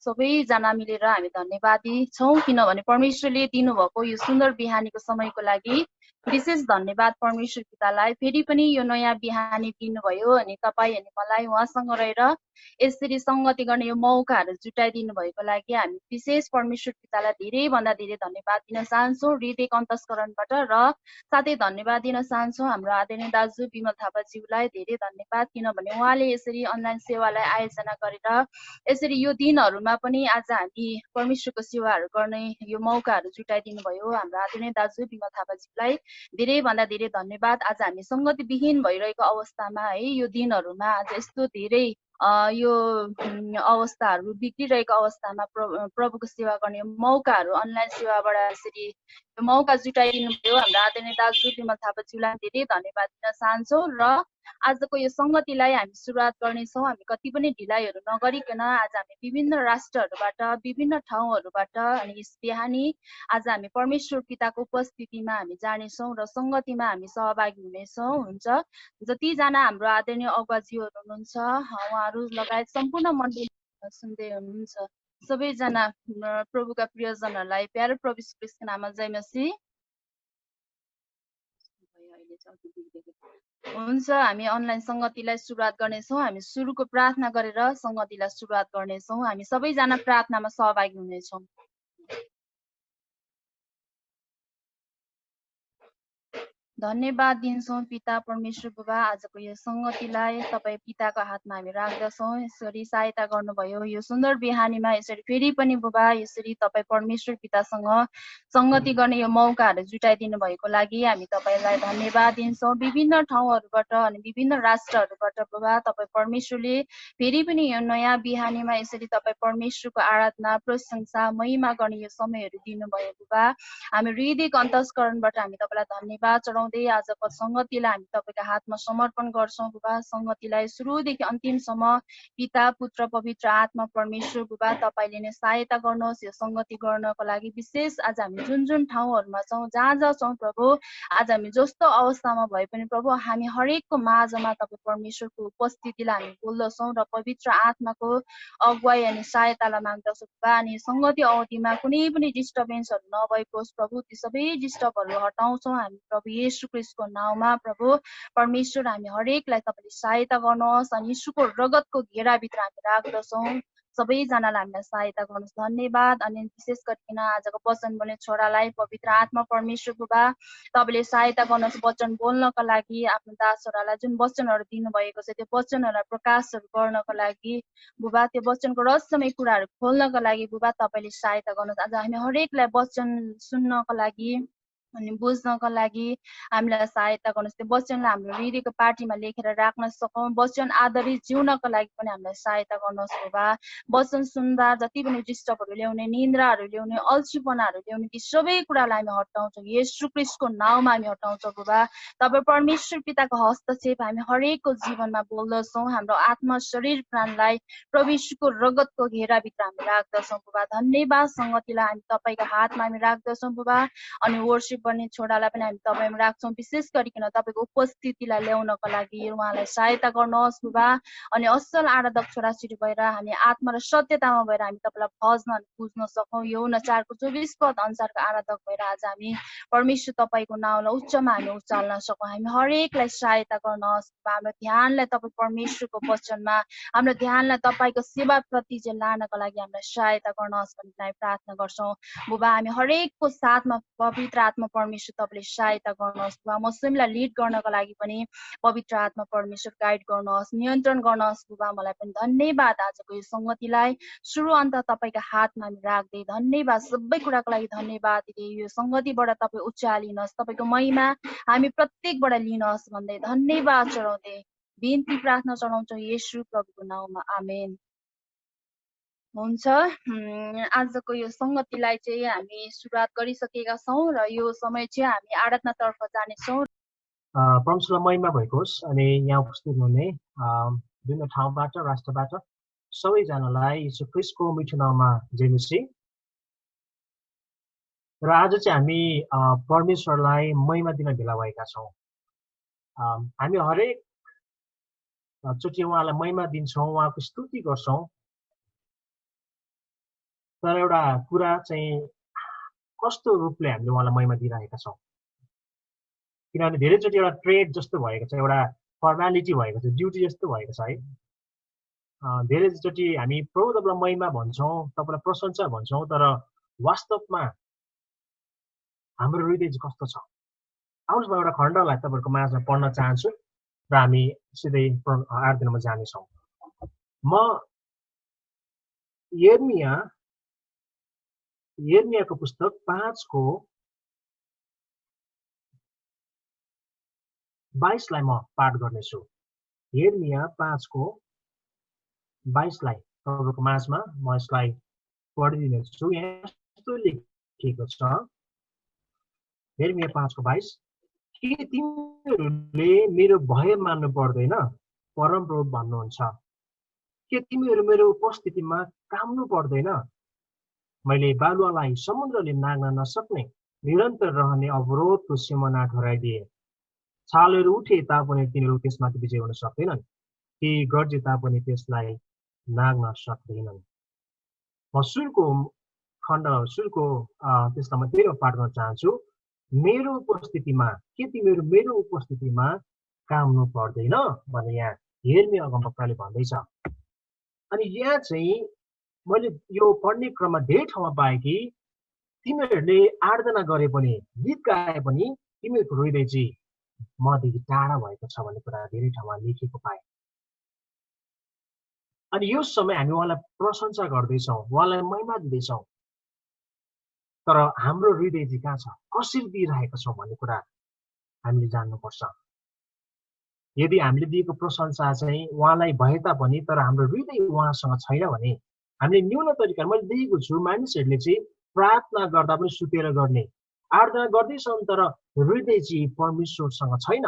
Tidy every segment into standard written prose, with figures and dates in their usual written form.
सबैजना मिलेर हामी धन्यवादी छौँ, किनभने परमेश्वरले दिनुभएको यो सुन्दर बिहानीको समयको लागि विशेष धन्यवाद परमेश्वर पितालाई। फेरि पनि यो नयाँ बिहानी दिनुभयो अनि तपाईँ अनि मलाई उहाँसँग रहेर यसरी सङ्गति गर्ने यो मौकाहरू जुटाइदिनु भएको लागि हामी विशेष परमेश्वर पितालाई धेरैभन्दा धेरै धन्यवाद दिन चाहन्छौँ हृदयको अन्तस्करणबाट। र साथै धन्यवाद दिन चाहन्छौँ हाम्रो आदरणीय दाजु विमल थापाज्यूलाई धेरै धन्यवाद, किनभने उहाँले यसरी अनलाइन सेवालाई आयोजना गरेर यसरी यो दिनहरूमा पनि आज हामी परमेश्वरको सेवाहरू गर्ने यो मौकाहरू जुटाइदिनु भयो। हाम्रो आदरणीय दाजु विमल थापाज्यूलाई धेरैभन्दा धेरै धन्यवाद। आज हामी सङ्गतिविहीन भइरहेको अवस्थामा है यो दिनहरूमा आज यस्तो धेरै यो अवस्थाहरू बिग्रिरहेको अवस्थामा प्रभुको सेवा गर्ने मौकाहरू अनलाइन सेवाबाट यसरी यो मौका जुटाइदिनु भयो। हाम्रो आदरणीय दाजु विमल थापाज्यूलाई धेरै धन्यवाद दिन चाहन्छौँ। र आजको यो सङ्गतिलाई हामी सुरुवात गर्नेछौँ। हामी कति पनि ढिलाइहरू नगरिकन आज हामी विभिन्न राष्ट्रहरूबाट विभिन्न ठाउँहरूबाट अनि यस बिहानी आज हामी परमेश्वर पिताको उपस्थितिमा हामी जानेछौँ र सङ्गतिमा हामी सहभागी हुनेछौँ। हुन्छ, जतिजना हाम्रो आदरणीय अगुवाज्यूहरू हुनुहुन्छ उहाँहरू लगायत सम्पूर्ण मण्डली सुन्दै हुनुहुन्छ सबैजना प्रभुका प्रियजनहरूलाई प्यारो प्रभु यीशु ख्रीष्टको नाममा जय मसीह। हुन्छ, हामी अनलाइन सङ्गतिलाई सुरुवात गर्नेछौँ। हामी सुरुको प्रार्थना गरेर सङ्गतिलाई सुरुवात गर्नेछौँ। हामी सबैजना प्रार्थनामा सहभागी हुनेछौँ। धन्यवाद दिन्छौँ पिता परमेश्वर बुबा, आजको यो सङ्गतिलाई तपाईँ पिताको हातमा हामी राख्दछौँ। यसरी सहायता गर्नुभयो यो सुन्दर बिहानीमा, यसरी फेरि पनि बुबा यसरी तपाईँ परमेश्वर पितासँग सङ्गति गर्ने यो मौकाहरू जुटाइदिनु भएको लागि हामी तपाईँलाई धन्यवाद दिन्छौँ। विभिन्न ठाउँहरूबाट अनि विभिन्न राष्ट्रहरूबाट बुबा तपाईँ परमेश्वरले फेरि पनि यो नयाँ बिहानीमा यसरी तपाईँ परमेश्वरको आराधना प्रशंसा महिमा गर्ने यो समयहरू दिनुभयो बुबा। हामी हृदयको अन्तस्करणबाट हामी तपाईँलाई धन्यवाद चढाउँदै आजको सङ्गतिलाई हामी तपाईँको हातमा समर्पण गर्छौँ बुबा। सङ्गतिलाई सुरुदेखि अन्तिमसम्म पिता पुत्र पवित्र आत्मा परमेश्वर बुबा तपाईँले नै सहायता गर्नुहोस् यो सङ्गति गर्नको लागि। विशेष आज हामी जुन जुन ठाउँहरूमा छौँ जहाँ जहाँ छौँ प्रभु, आज हामी जस्तो अवस्थामा भए पनि प्रभु हामी हरेकको माझमा तपाईँ परमेश्वरको उपस्थितिलाई हामी बोल्दछौँ र पवित्र आत्माको अगुवाई अनि सहायतालाई माग्दछौँ बुबा। अनि सङ्गति अवधिमा कुनै पनि डिस्टर्बेन्सहरू नभएको होस् प्रभु, ती सबै डिस्टर्बहरू हटाउँछौँ हामी प्रभु येशू ख्रीष्टको नाउँमा। प्रभु परमेश्वर हामी हरेकलाई तपाईँले सहायता गर्नुहोस् अनि यीशुको रगतको घेराभित्र हामी राख्दछौँ। सबैजनालाई हामीलाई सहायता गर्नुहोस्, धन्यवाद। अनि विशेष गरिकन आजको वचन बोल्ने छोरालाई पवित्र आत्मा परमेश्वर बुबा तपाईँले सहायता गर्नुहोस् वचन बोल्नको लागि। आफ्नो दास छोरालाई जुन वचनहरू दिनुभएको छ त्यो वचनहरूलाई प्रकाशहरू गर्नको लागि बुबा, त्यो वचनको रहस्यमय कुराहरू खोल्नको लागि बुबा तपाईँले सहायता गर्नुहोस्। आज हामी हरेकलाई वचन सुन्नको लागि अनि बुझ्नको लागि हामीलाई सहायता गर्नुहोस्। त्यो वचनलाई हाम्रो हृदयको पार्टीमा लेखेर राख्न सकौँ, वचन आधारित जिउनको लागि पनि हामीलाई सहायता गर्नुहोस् बुबा। वचन सुन्दा जति पनि डिस्टर्बहरू ल्याउने, निन्द्राहरू ल्याउने, अल्छीपनाहरू ल्याउने ती सबै कुरालाई हामी हटाउँछौँ येशू ख्रीष्टको नाउँमा हामी हटाउँछौँ बुबा। तपाईँ परमेश्वर पिताको हस्तक्षेप हामी हरेकको जीवनमा बोल्दछौँ। हाम्रो आत्मा शरीर प्राणलाई प्रभु यीशुको रगतको घेराभित्र हामी राख्दछौँ बुबा। धन्यवाद। सङ्गतिलाई हामी तपाईँको हातमा हामी राख्दछौँ बुबा। अनि वर्शिप गर्ने छोरालाई पनि हामी तपाईँमा राख्छौँ। विशेष गरिकन तपाईँको उपस्थितिलाई ल्याउनको लागि उहाँलाई सहायता गर्नुहोस् बुबा। अनि असल आराधक छोराछोरी भएर हामी आत्मा र सत्यतामा भएर हामी तपाईँलाई भज्न अनि पुज्न सकौँ। यौन 4को 24 पद अनुसारको आराधक भएर आज हामी परमेश्वर तपाईँको नाउँलाई उच्चमा हामी उचाल्न सकौँ। हामी हरेकलाई सहायता गर्नुहोस् बुबा। हाम्रो ध्यानलाई तपाईँ परमेश्वरको वचनमा, हाम्रो ध्यानलाई तपाईँको सेवाप्रति चाहिँ लानको लागि हामीलाई सहायता गर्नुहोस् भनेर हामी प्रार्थना गर्छौँ बुबा। हामी हरेकको साथमा पवित्र आत्मा परमेश्वर तपाईँले सहायता गर्नुहोस् बुबा। म स्वयंलाई लिड गर्नको लागि पनि पवित्र आत्मा परमेश्वर गाइड गर्नुहोस्, नियन्त्रण गर्नुहोस् बुबा। मलाई पनि धन्यवाद। आजको यो सङ्गतिलाई सुरु अन्त तपाईँको हातमा हामी राख्दै धन्यवाद, सबै कुराको लागि धन्यवाद दिँदै यो सङ्गतिबाट तपाईँ उचालिनुहोस्, तपाईँको महिमा हामी प्रत्येकबाट लिनुहोस् भन्दै धन्यवाद चढाउँदै बिन्ती प्रार्थना चढाउँछौँ येशू प्रभुको नाउँमा, आमेन। हुन्छ, आजको यो सङ्गतिलाई चाहिँ हामी सुरुवात गरिसकेका छौँ र यो समय चाहिँ हामी आराधनातर्फ जानेछौँ। परमेश्वरलाई महिमा भएको होस्। अनि यहाँ उपस्थित हुने विभिन्न ठाउँबाट राष्ट्रबाट सबैजनालाई यीशु ख्रीष्टको मिठो नाममा जय मसीह। र आज चाहिँ हामी परमेश्वरलाई महिमा दिन भेला भएका छौँ। हामी हरेक चोटि उहाँलाई महिमा दिन्छौँ, उहाँको स्तुति गर्छौँ। तर एउटा कुरा चाहिँ कस्तो रूपले हामीले उहाँलाई महिमा दिइरहेका छौँ किनभने धेरैचोटि एउटा ट्रेड जस्तो भएको छ एउटा फर्मालिटी भएको छ ड्युटी जस्तो भएको छ है धेरैचोटि हामी प्रभु तपाईँलाई महिमा भन्छौँ तपाईँलाई प्रशंसा भन्छौँ तर वास्तवमा हाम्रो हृदय चाहिँ कस्तो छ आउनुहोस् म एउटा खण्डलाई तपाईँहरूको माझमा पढ्न चाहन्छु र हामी सिधै आराधनामा जानेछौँ म यिर्मियाको पुस्तक 5 को 22 लाई म पाठ गर्नेछु यिर्मिया 5 को 22 लाई तपाईँको माझमा म यसलाई पढिदिनेछु यहाँ यस्तो लेखिएको छ यिर्मिया 5 को 22 के तिमीहरूले मेरो भय मान्नु पर्दैन परमप्रभु भन्नुहुन्छ के तिमीहरू मेरो उपस्थितिमा काम्नु पर्दैन मैले बालुवालाई समुद्रले नाग्न नसक्ने निरन्तर रहने अवरोधको सिमाना ठहराइदिए छालहरू उठे तापनि तिनीहरू त्यसमाथि विजय हुन सक्दैनन् ती गर्जे तापनि त्यसलाई नाग्न सक्दैनन् म सुरको त्यसलाई म फेरि पाठ गर्न चाहन्छु मेरो उपस्थितिमा के तिमीहरू मेरो उपस्थितिमा काम्नु पर्दैन भनेर यहाँ यिर्मिया अगमवक्ताले भन्दैछ अनि यहाँ चाहिँ मैले यो पढ्ने क्रममा धेरै ठाउँमा पाएँ कि तिमीहरूले आराधना गरे पनि गीत गाए पनि तिमीहरूको हृदय चाहिँ मदेखि टाढा भएको छ भन्ने कुरा धेरै ठाउँमा लेखेको पाएँ अनि यो समय हामी उहाँलाई प्रशंसा गर्दैछौँ उहाँलाई महिमा दिँदैछौँ तर हाम्रो हृदय चाहिँ कहाँ छ कसरी दिइरहेका छौँ भन्ने कुरा हामीले जान्नुपर्छ यदि हामीले दिएको प्रशंसा चाहिँ उहाँलाई भए तापनि तर हाम्रो हृदय उहाँसँग छैन भने हामीले न्यून तरिका मैले देखेको छु मानिसहरूले चाहिँ प्रार्थना गर्दा पनि सुतेर गर्ने आराधना गर्दैछौँ तर हृदय चाहिँ परमेश्वरसँग छैन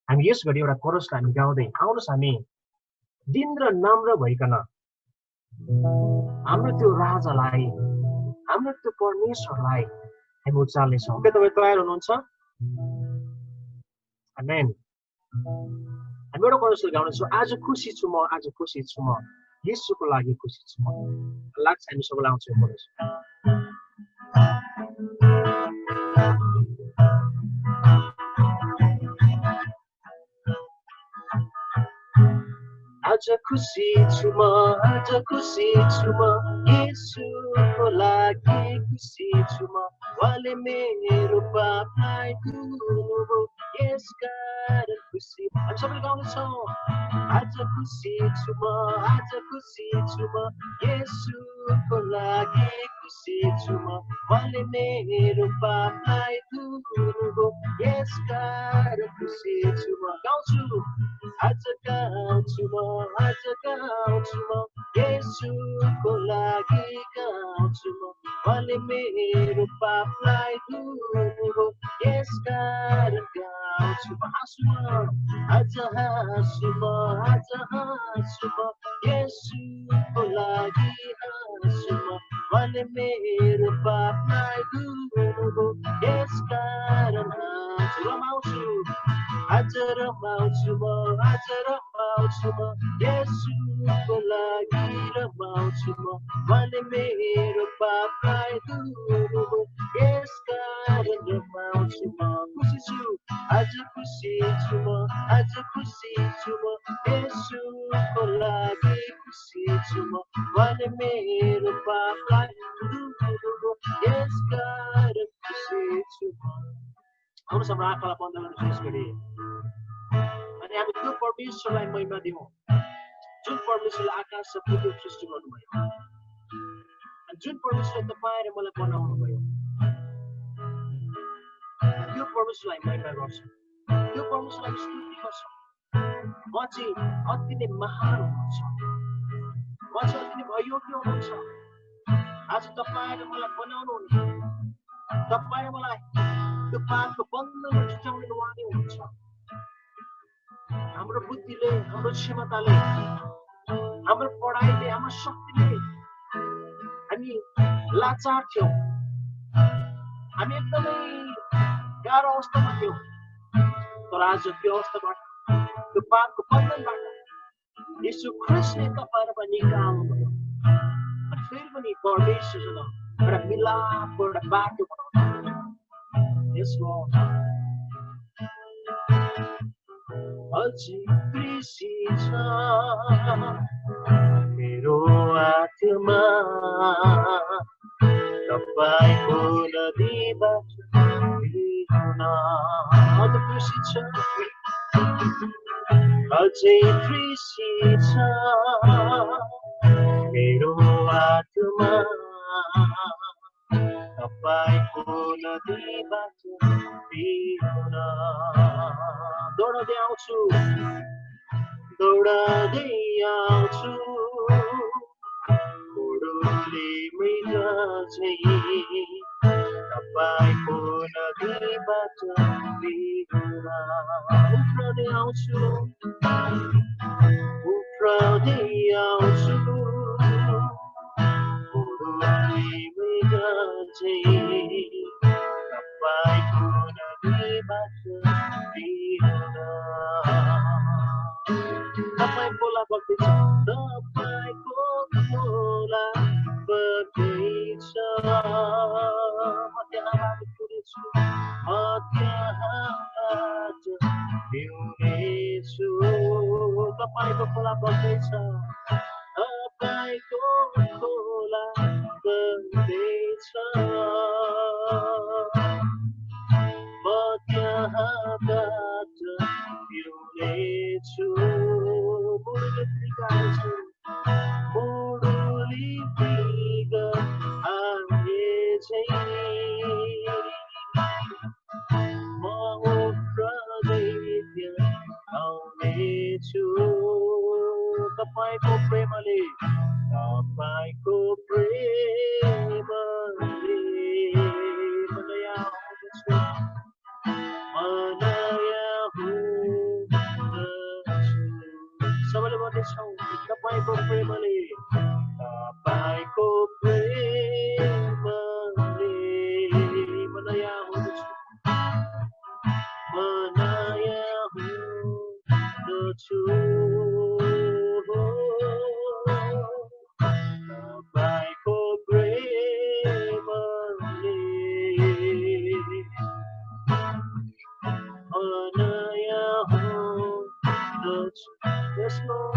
हामी यस घडी एउटा कोरसलाई हामी गाउँदै आउनुहोस् हामी दिन र नम्र भइकन हाम्रो त्यो राजालाई हाम्रो त्यो परमेश्वरलाई हामी उचाल्नेछौँ के तपाईँ तयार हुनुहुन्छ आमेन हामी एउटा कोरसलाई गाउनेछौँ आज खुसी छु म आज खुसी छु म येशूको लागि खुसी छु म लाग्छ हामी सबैलाई आउँछ यो कोरस आज खुसी छु म आज खुसी छु म येशूको लागि खुसी छु म उहाँले मेरो पापलाई धुनुभयो यसकारण खुसी हामी सबैले गाउँछौँ आज खुसी छु म आज खुसी छु म येशूको लागि खुसी छु म उहाँले मेरो पापलाई धुनुभयो यसकारण खुसी छु म गाउँछु आज गाउँछु म आज गाउँछु म येशूको लागि गाउँछु म उहाँले मेरो पापलाई धुनुभयो यसकारण गाउँछु म हाँसु म आज हाँसु म आज हाँसु म येशूको लागि हाँसु म उहाँले मेरो पापलाई धुनुभयो यसकारण हाँसु रमाउँछु आज रमाउँछु म आज रमाउँछु म येशूको लागि रमाउँछु म उहाँले मेरो पापलाई धुनुभयो यसकारण रमाउँछु म खुसी छु आज खुसी छु म आज खुसी छु म येशूको लागि खुसी छु म उहाँले मेरो पापलाई धुनुभयो यसकारण खुसी छु म आउनुहोस् हाम्रो आँखालाई बन्द गर्न विशेष गरी अनि हामी त्यो परमेश्वरलाई महिमा दिउँ जुन परमेश्वरले आकाश र पृथ्वी सृष्टि गर्नुभयो अनि जुन परमेश्वरले तपाईँ र मलाई बनाउनु भयो त्यो परमेश्वरलाई महिमा गर्छ त्यो परमेश्वरलाई स्तुति गर्छ म चाहिँ अति नै महान हुनुहुन्छ म चाहिँ अति नै अयोग्य हुनुहुन्छ आज तपाईँ र मलाई बनाउनु हुनुहुन्छ तपाईँ मलाई त्यो पापको बन्धनमा छुट्याउने उहाँले हुनुहुन्छ हाम्रो बुद्धिले हाम्रो क्षमताले हाम्रो पढाइले हाम्रो शक्तिले हामी लाचार थियौँ हामी एकदमै गाह्रो अवस्थामा थियौँ तर आज त्यो अवस्थाबाट त्यो पापको बन्धनबाट येशू ख्रिस्टले तपाईँ र निकाल्नुभयो अनि फेरि पनि परमेश्वरसँग एउटा मिलापको एउटा बाटो बनाउनु। यस लर्ड, अझै कृषि छ मेरो आत्मा तपाईको नदीबाट पिउन। अझ कृषि छ, अझै कृषि छ मेरो आत्मा तपाईको नदीबाट पिउन। दौडदै आउँछु, दौडदै आउँछु कोडोले मृग झैँ तपाईको नदीबाट पिउन। उफ्रदै आउँछु, उफ्रदै आउँछु कोडोले मृग झैँ तपाईको नदीबाट पिउन। तपाईँ खोला बग्दैछ, तपाईँको खोला बग्दैछ, म त्यहाँबाट पिउनेछु, म त्यहाँबाट पिउनेछु। तपाईँको खोला बग्दैछ, तपाईँको खोला बग्दैछ, म त्यहाँबाट पिउनेछु। मुडुले गाउँछु, मुडुली मृग आए झैँ म उफ्रदै त्यहाँ आउनेछु। तपाईँको प्रेमले, तपाईँको प्रेमले म नयाँ हुनेछु, म नयाँ हुनेछु। सबैले भन्नेछौँ, तपाईँको प्रेमले, तपाईँको प्रेमले म नयाँ हुनेछु, म नयाँ हुनेछु। तपाईँको प्रेमले म नयाँ हुनेछु। Yes, Lord.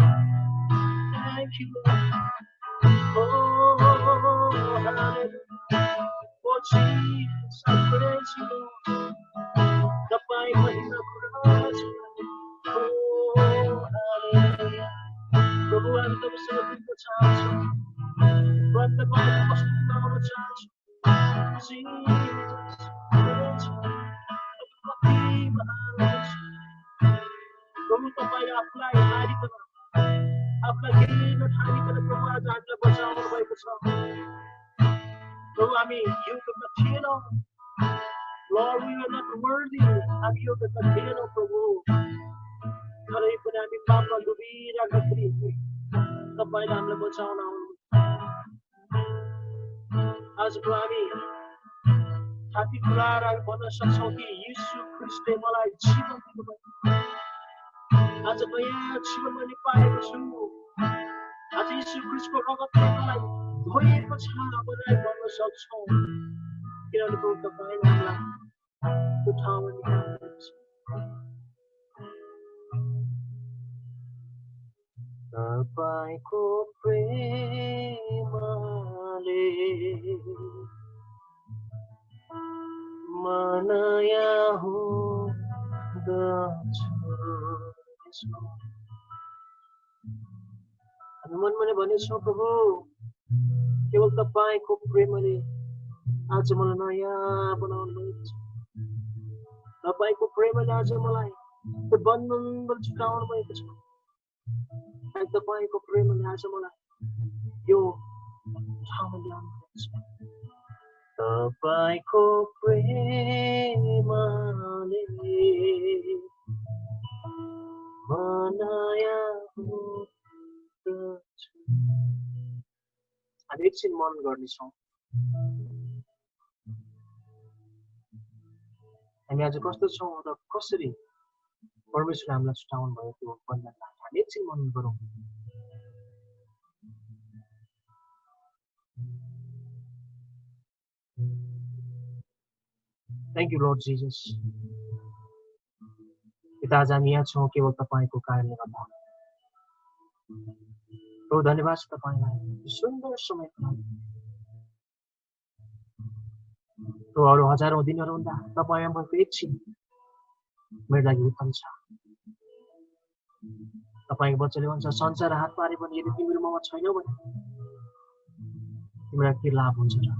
Thank you, Lord. Oh, hallelujah. Oh, Jesus, I praise you, Lord. तपाईँ महिमा कुरा छ। Oh, hallelujah. प्रभु, हामी तपाईँसँग बित्न चाहन्छौँ, प्रभु तपाईँको वस्तु लगाउन चाहन्छौँ। Jesus, praise you. कति महान हुनुहुन्छ। प्रभु, तपाईँले आफूलाई हारिकन, आफूलाई केही नठानिकन प्रभु आज हामीलाई बचाउनु भएको छ। प्रभु, हामी योग्यता थिएनौँ। Lord, we are not worthy. हामी योग्यता थिएनौँ प्रभु, तरै पनि हामी पापमा डुबिराख्दाखेरि तपाईँले हामीलाई बचाउन आउनु। आज प्रभु, हामी छाती फुलाएर हामी भन्न सक्छौँ कि यीशु ख्रीष्टले मलाई जीवन दिनुभयो। आज नयाँ जीवन मैले पाएको छु। आज यीशु ख्रीष्टको रगतले मलाई धोइएको छ भनेर भन्न सक्छौँ, किनभने प्रभु तपाईँले हामीलाई त्यो ठाउँमा निकाल्नुहुन्छ। तपाईँको प्रेमले म नयाँ हुँदछु। हामी मनमनै भनेछौँ प्रभु, केवल तपाईँको प्रेमले आज मलाई नयाँ बनाउनु भएको छ। तपाईँको प्रेमले आज मलाई त्यो बन्धनबाट छुटाउनु भएको छ। तपाईँको प्रेमले आज मलाई यो ठाउँमा ल्याउनु भएको छ। तपाईँको प्रेमले म नयाँ हुँदछु। हामी एकछिन मन गर्नेछौँ। हामी आज कस्तो छौँ र कसरी परमेश्वरले हामीलाई छुटाउनु भयो त्यो बन्धनबाट हामी एकछिन मन गरौँ। Thank you, Lord Jesus. पिता आज हामी यहाँ छौँ केवल तपाईको कारणले गर्दा। प्रभु धन्यवाद छ तपाईलाई सुन्दर समयको लागि। प्रभु अरू हजारौं दिनहरूभन्दा तपाईँ भएको एकछिन मेरो लागि उत्तम छ। तपाईको वचनले भन्छ संसार हात पारे पनि यदि तिम्रो ममा छैनौ भने तिम्रो के लाभ हुन्छ र?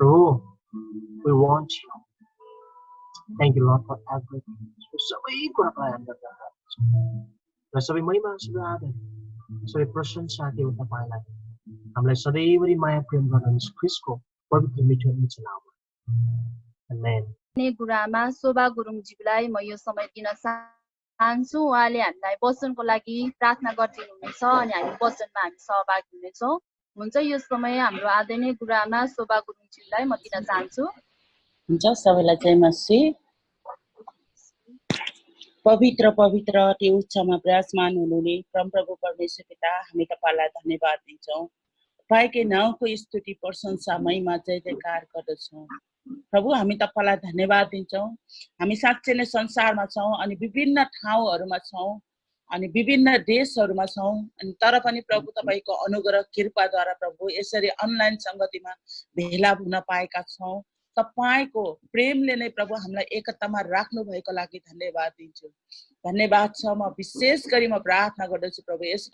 प्रभु, we want you. Thank you, Lord, for everything. सबै कुरालाई हामी गर्दछौँ र सबै महिमा, सबै आदर, सबै प्रशंसा केवल तपाईलाई। हामीलाई सधैँभरि माया प्रेम गर्नुहुन्छ ख्रीष्टको पवित्र मिठो नाममा। आमेन। गुरुआमा शोभा गुरुङज्यूलाई म यो समय दिन चाहन्छु। उहाँले हामीलाई वचनको लागि प्रार्थना गरिदिनुहुनेछ अनि हामी वचनमा हामी सहभागी हुनेछौँ। हुन्छ, यो समय हाम्रो आदरणीय गुरुआमा शोभा गुरुङज्यूलाई म दिन चाहन्छु। हुन्छ, सबैलाई जय मसी। पवित्र पवित्र त्यो उच्चमा विराजमान हुनुहुने परमप्रभु परमेश्वर पिता, हामी तपाईलाई धन्यवाद दिन्छौँ। तपाईँकै नाउँको स्तुति प्रशंसा महिमा जय जयकार गर्दछौँ। प्रभु, हामी तपाईलाई धन्यवाद दिन्छौँ। हामी साँच्चै नै संसारमा छौँ अनि विभिन्न ठाउँहरूमा छौँ अनि विभिन्न देशहरूमा छौँ, अनि तर पनि प्रभु तपाईँको अनुग्रह कृपाद्वारा प्रभु यसरी अनलाइन संगतिमा भेला हुन पाएका छौँ। तपाईको प्रेमले नै प्रभु हामीलाई एकतामा राख्नु भएको लागि धन्यवाद दिन्छु। धन्यवाद छ। म विशेष गरी म प्रार्थना गर्दछु प्रभु यस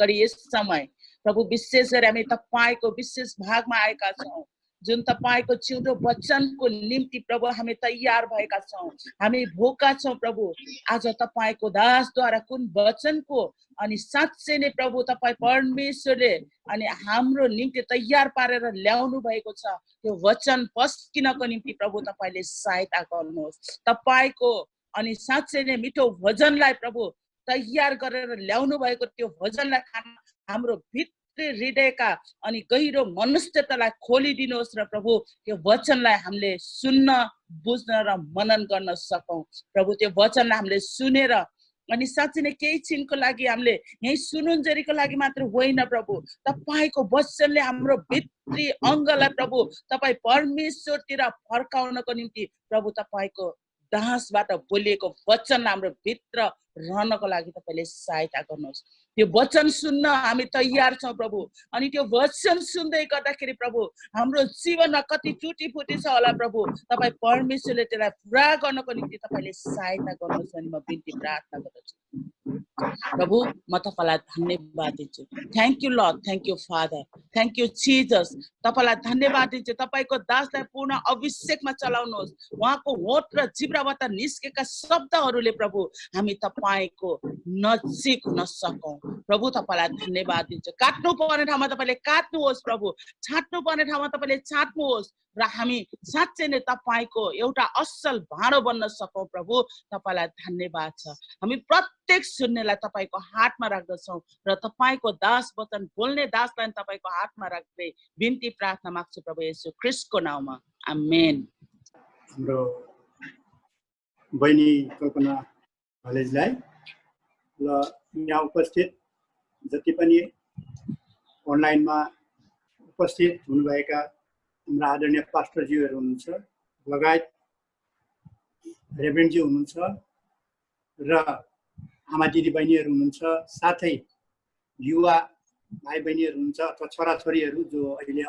समय प्रभु विशेष गरी हामी तपाईको विशेष भागमा आएका छौँ, जुन तपाईको छिटो वचनको निम्ति प्रभु हामी तयार भएका छौँ, हामी भोका छौँ प्रभु। आज तपाईको दासद्वारा कुन वचनको अनि साँच्चै नै प्रभु तपाईँ परमेश्वरले अनि हाम्रो निम्ति तयार पारेर ल्याउनु भएको छ, त्यो वचन पस्किनको निम्ति प्रभु तपाईले सहायता गर्नुहोस्। तपाईको अनि साँच्चै नै मिठो भजनलाई प्रभु तयार गरेर ल्याउनु भएको त्यो भजनलाई हाम्रो भित्री हृदयका अनि गहिरो मनस्ततालाई खोलिदिनुहोस् र प्रभु त्यो वचनलाई हामीले सुन्न, बुझ्न र मनन गर्न सकौँ। प्रभु त्यो वचनलाई हामीले सुनेर अनि साँच्चै नै केही छिनको लागि हामीले यही सुनुन्जरीको लागि मात्र होइन प्रभु, तपाईको वचनले हाम्रो भित्री अङ्गलाई प्रभु तपाईँ परमेश्वरतिर फर्काउनको निम्ति प्रभु तपाईको दासबाट बोलिएको वचन हाम्रो भित्र रहनको लागि तपाईले सहायता गर्नुहोस्। त्यो वचन सुन्न हामी तयार छौँ प्रभु। अनि त्यो वचन सुन्दै गर्दाखेरि प्रभु हाम्रो जीवनमा कति टुटी फुटी छ होला प्रभु, तपाईँ परमेश्वरले त्यसलाई पुरा गर्नको निम्ति तपाईले सहायता गर्नुहोस् अनि म बिन्ती प्रार्थना गर्दछु। प्रभु, म तपाईलाई धन्यवाद दिन्छु। Thank you lord, thank you father, thank you Jesus. तपाईलाई धन्यवाद दिन्छु। तपाईको दासलाई पूर्ण अभिषेकमा चलाउनुहोस्। उहाँको होठ र जिब्राबाट निस्केका शब्दहरूले प्रभु हामी तपाईको नजिक हुन सकौँ। प्रभु तपाईलाई धन्यवाद दिन्छु। काट्नु पर्ने ठाउँमा तपाईले काट्नुहोस् प्रभु, छाट्नु पर्ने ठाउँमा तपाईले छाट्नुहोस् र हामी साँच्चै नै तपाईको एउटा असल भाँडो बन्न सकौँ। प्रभु तपाईलाई धन्यवाद छ। हामी प्रत्येक सुन्नेलाई तपाईको हातमा राख्दछौँ र तपाईको दास वचन बोल्ने दासलाई तपाईको हातमा राख्दै बिन्ती प्रार्थना माग्छु प्रभु येशू ख्रीष्टको नाममा, आमेन। हाम्रो बहिनी कल्पना कलेजलाई र यहाँ उपस्थित जति पनि अनलाइनमा उपस्थित हुनुभएका हाम्रा आदरणीय पास्टरज्यूहरू हुनुहुन्छ, लगायत रेभरेन्डज्यू हुनुहुन्छ र आमा दिदी बहिनीहरू हुनुहुन्छ, साथै युवा भाइ बहिनीहरू हुनुहुन्छ अथवा छोराछोरीहरू जो अहिले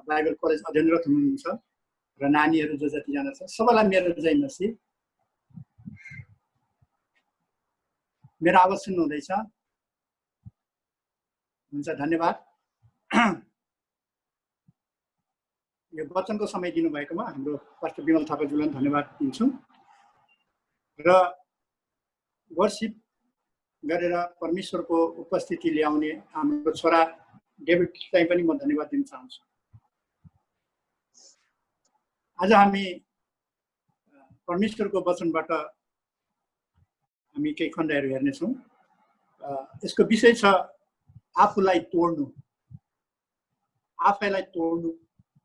बाइबल कलेज अध्ययनरत हुनुहुन्छ र नानीहरू जो जतिजना छ, सबैलाई मेरो जय मसीह। मेरो आवाज सुन्नुहुँदैछ? हुन्छ, धन्यवाद। यो वचनको समय दिनुभएकोमा हाम्रो पास्टर विमल थापाज्यूलाई धन्यवाद दिन्छु र वर्शिप गरेर परमेश्वरको उपस्थिति ल्याउने हाम्रो छोरा डेभिडलाई पनि म धन्यवाद दिन चाहन्छु। आज हामी परमेश्वरको वचनबाट हामी केही खण्डहरू हेर्नेछौँ। यसको विषय छ आफूलाई तोड्नु, आफैलाई तोड्नु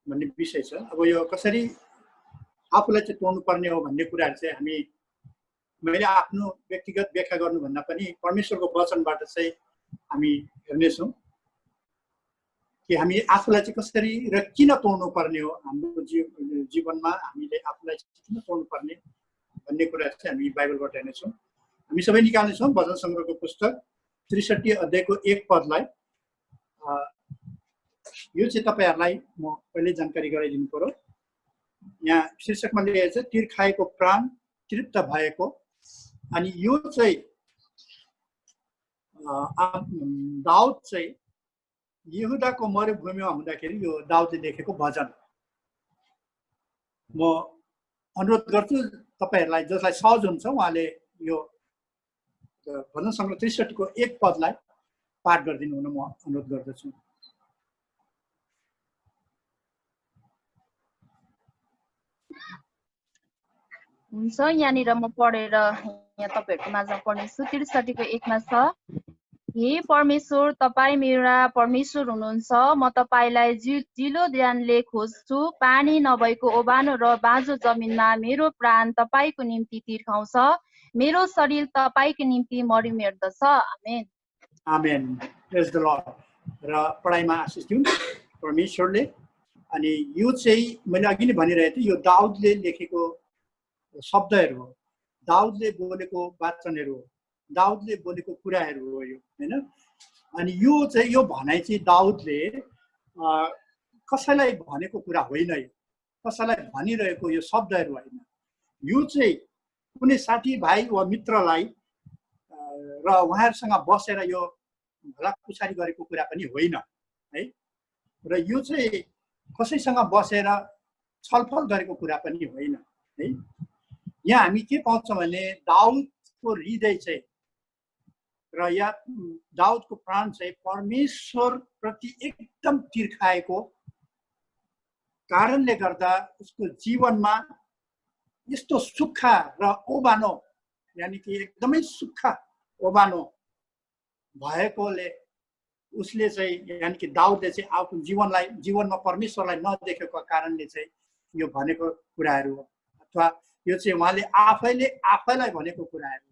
भन्ने विषय छ। अब यो कसरी आफूलाई चाहिँ तोड्नु पर्ने हो भन्ने कुराहरू चाहिँ मैले आफ्नो व्यक्तिगत व्याख्या गर्नुभन्दा पनि परमेश्वरको वचनबाट चाहिँ हामी हेर्नेछौँ। कि हामी आफूलाई चाहिँ कसरी र किन तोड्नु पर्ने हो, हाम्रो जीवनमा हामीले आफूलाई किन तोड्नु पर्ने भन्ने कुरा चाहिँ हामी बाइबलबाट हेर्नेछौँ। हामी सबै निकाल्नेछौँ भजन सङ्ग्रहको पुस्तक 63 अध्यायको 1 पदलाई। यो चाहिँ तपाईहरुलाई म पहिले जानकारी गराइदिनु पर्यो। यहाँ शीर्षकमा लेखेको छ तीर खाएको प्राण तृप्त भएको। अनि यो चाहिँ दाउद चाहिँ यहुदाको मरुभूमिमा हुँदाखेरि यो दाउदले लेखेको भजन। म अनुरोध गर्छु तपाईहरुलाई जसलाई सहज हुन्छ उहाँले यो भजन सङ्ग्रह 63 को 1 पदलाई पाठ गरिदिनु हुन म अनुरोध गर्दछु। हुन्छ, यहाँनिर म पढेर यहाँ तपाईहरुको माझमा पढ्नेछु। 63 को 1 मा छ, हे परमेश्वर, तपाईँ मेरा परमेश्वर हुनुहुन्छ। म तपाईलाई जिलो ज्यानले खोज्छु। पानी नभएको ओबानो र बाँझो जमिनमा मेरो प्राण तपाईको निम्ति तिर्खाउँछ। मेरो शरीर तपाईको निम्ति मरिमेट्दछ। आमेन। आमेन। प्रेज द लर्ड। र पढाइमा आशिष दिउन् परमेश्वरले। अनि यो चाहिँ मैले अघि नै भनिरहेको थिएँ, यो दाउदले लेखेको शब्दहरू हो, दाउदले बोलेको वचनहरू हो, दाउदले बोलेको कुराहरू हो यो, हैन। अनि यो चाहिँ यो भनाइ चाहिँ दाउदले कसैलाई भनेको कुरा होइन, कसैलाई भनिरहेको यो शब्दहरू होइन। यो चाहिँ कुनै साथीभाइ वा मित्रलाई र उहाँहरूसँग बसेर यो भलाकुसारी गरेको कुरा पनि होइन है। र यो चाहिँ कसैसँग बसेर छलफल गरेको कुरा पनि होइन है। यहाँ हामी के पाउँछौँ भने दाउदको हृदय चाहिँ र या दाउदको प्राण चाहिँ परमेश्वर प्रति एकदम तिर्खाएको कारणले गर्दा उसको जीवनमा यस्तो सुक्खा र ओबानो, यानी कि एकदमै सुक्खा ओबानो भएकोले उसले चाहिँ, यानी कि दाउदले चाहिँ आफ्नो जीवनमा परमेश्वरलाई नदेखेको कारणले चाहिँ यो भनेको कुराहरू हो, अथवा यो चाहिँ उहाँले आफैलाई भनेको कुराहरू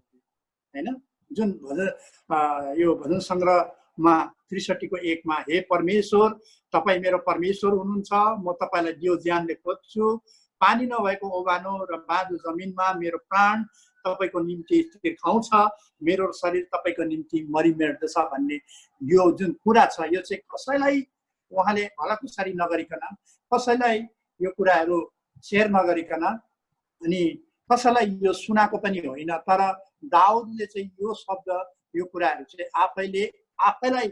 हैन। जुन भजन यो भजन सङ्ग्रहमा 63 को 1 मा, हे परमेश्वर, तपाईँ मेरो परमेश्वर हुनुहुन्छ। म तपाईलाई दियो ज्यानले खोज्छु। पानी नभएको ओबानो र बाँझो जमिनमा मेरो प्राण तपाईको निम्ति तिर्खाउँछ। मेरो शरीर तपाईको निम्ति मरिमेट्दछ भन्ने यो जुन कुरा छ, यो चाहिँ कसैलाई उहाँले भलाकुसारी नगरिकन, कसैलाई यो कुराहरू सेयर नगरिकन, अनि कसैलाई यो सुनाएको पनि होइन, तर दाउदले चाहिँ यो शब्द, यो कुराहरू चाहिँ आफैलाई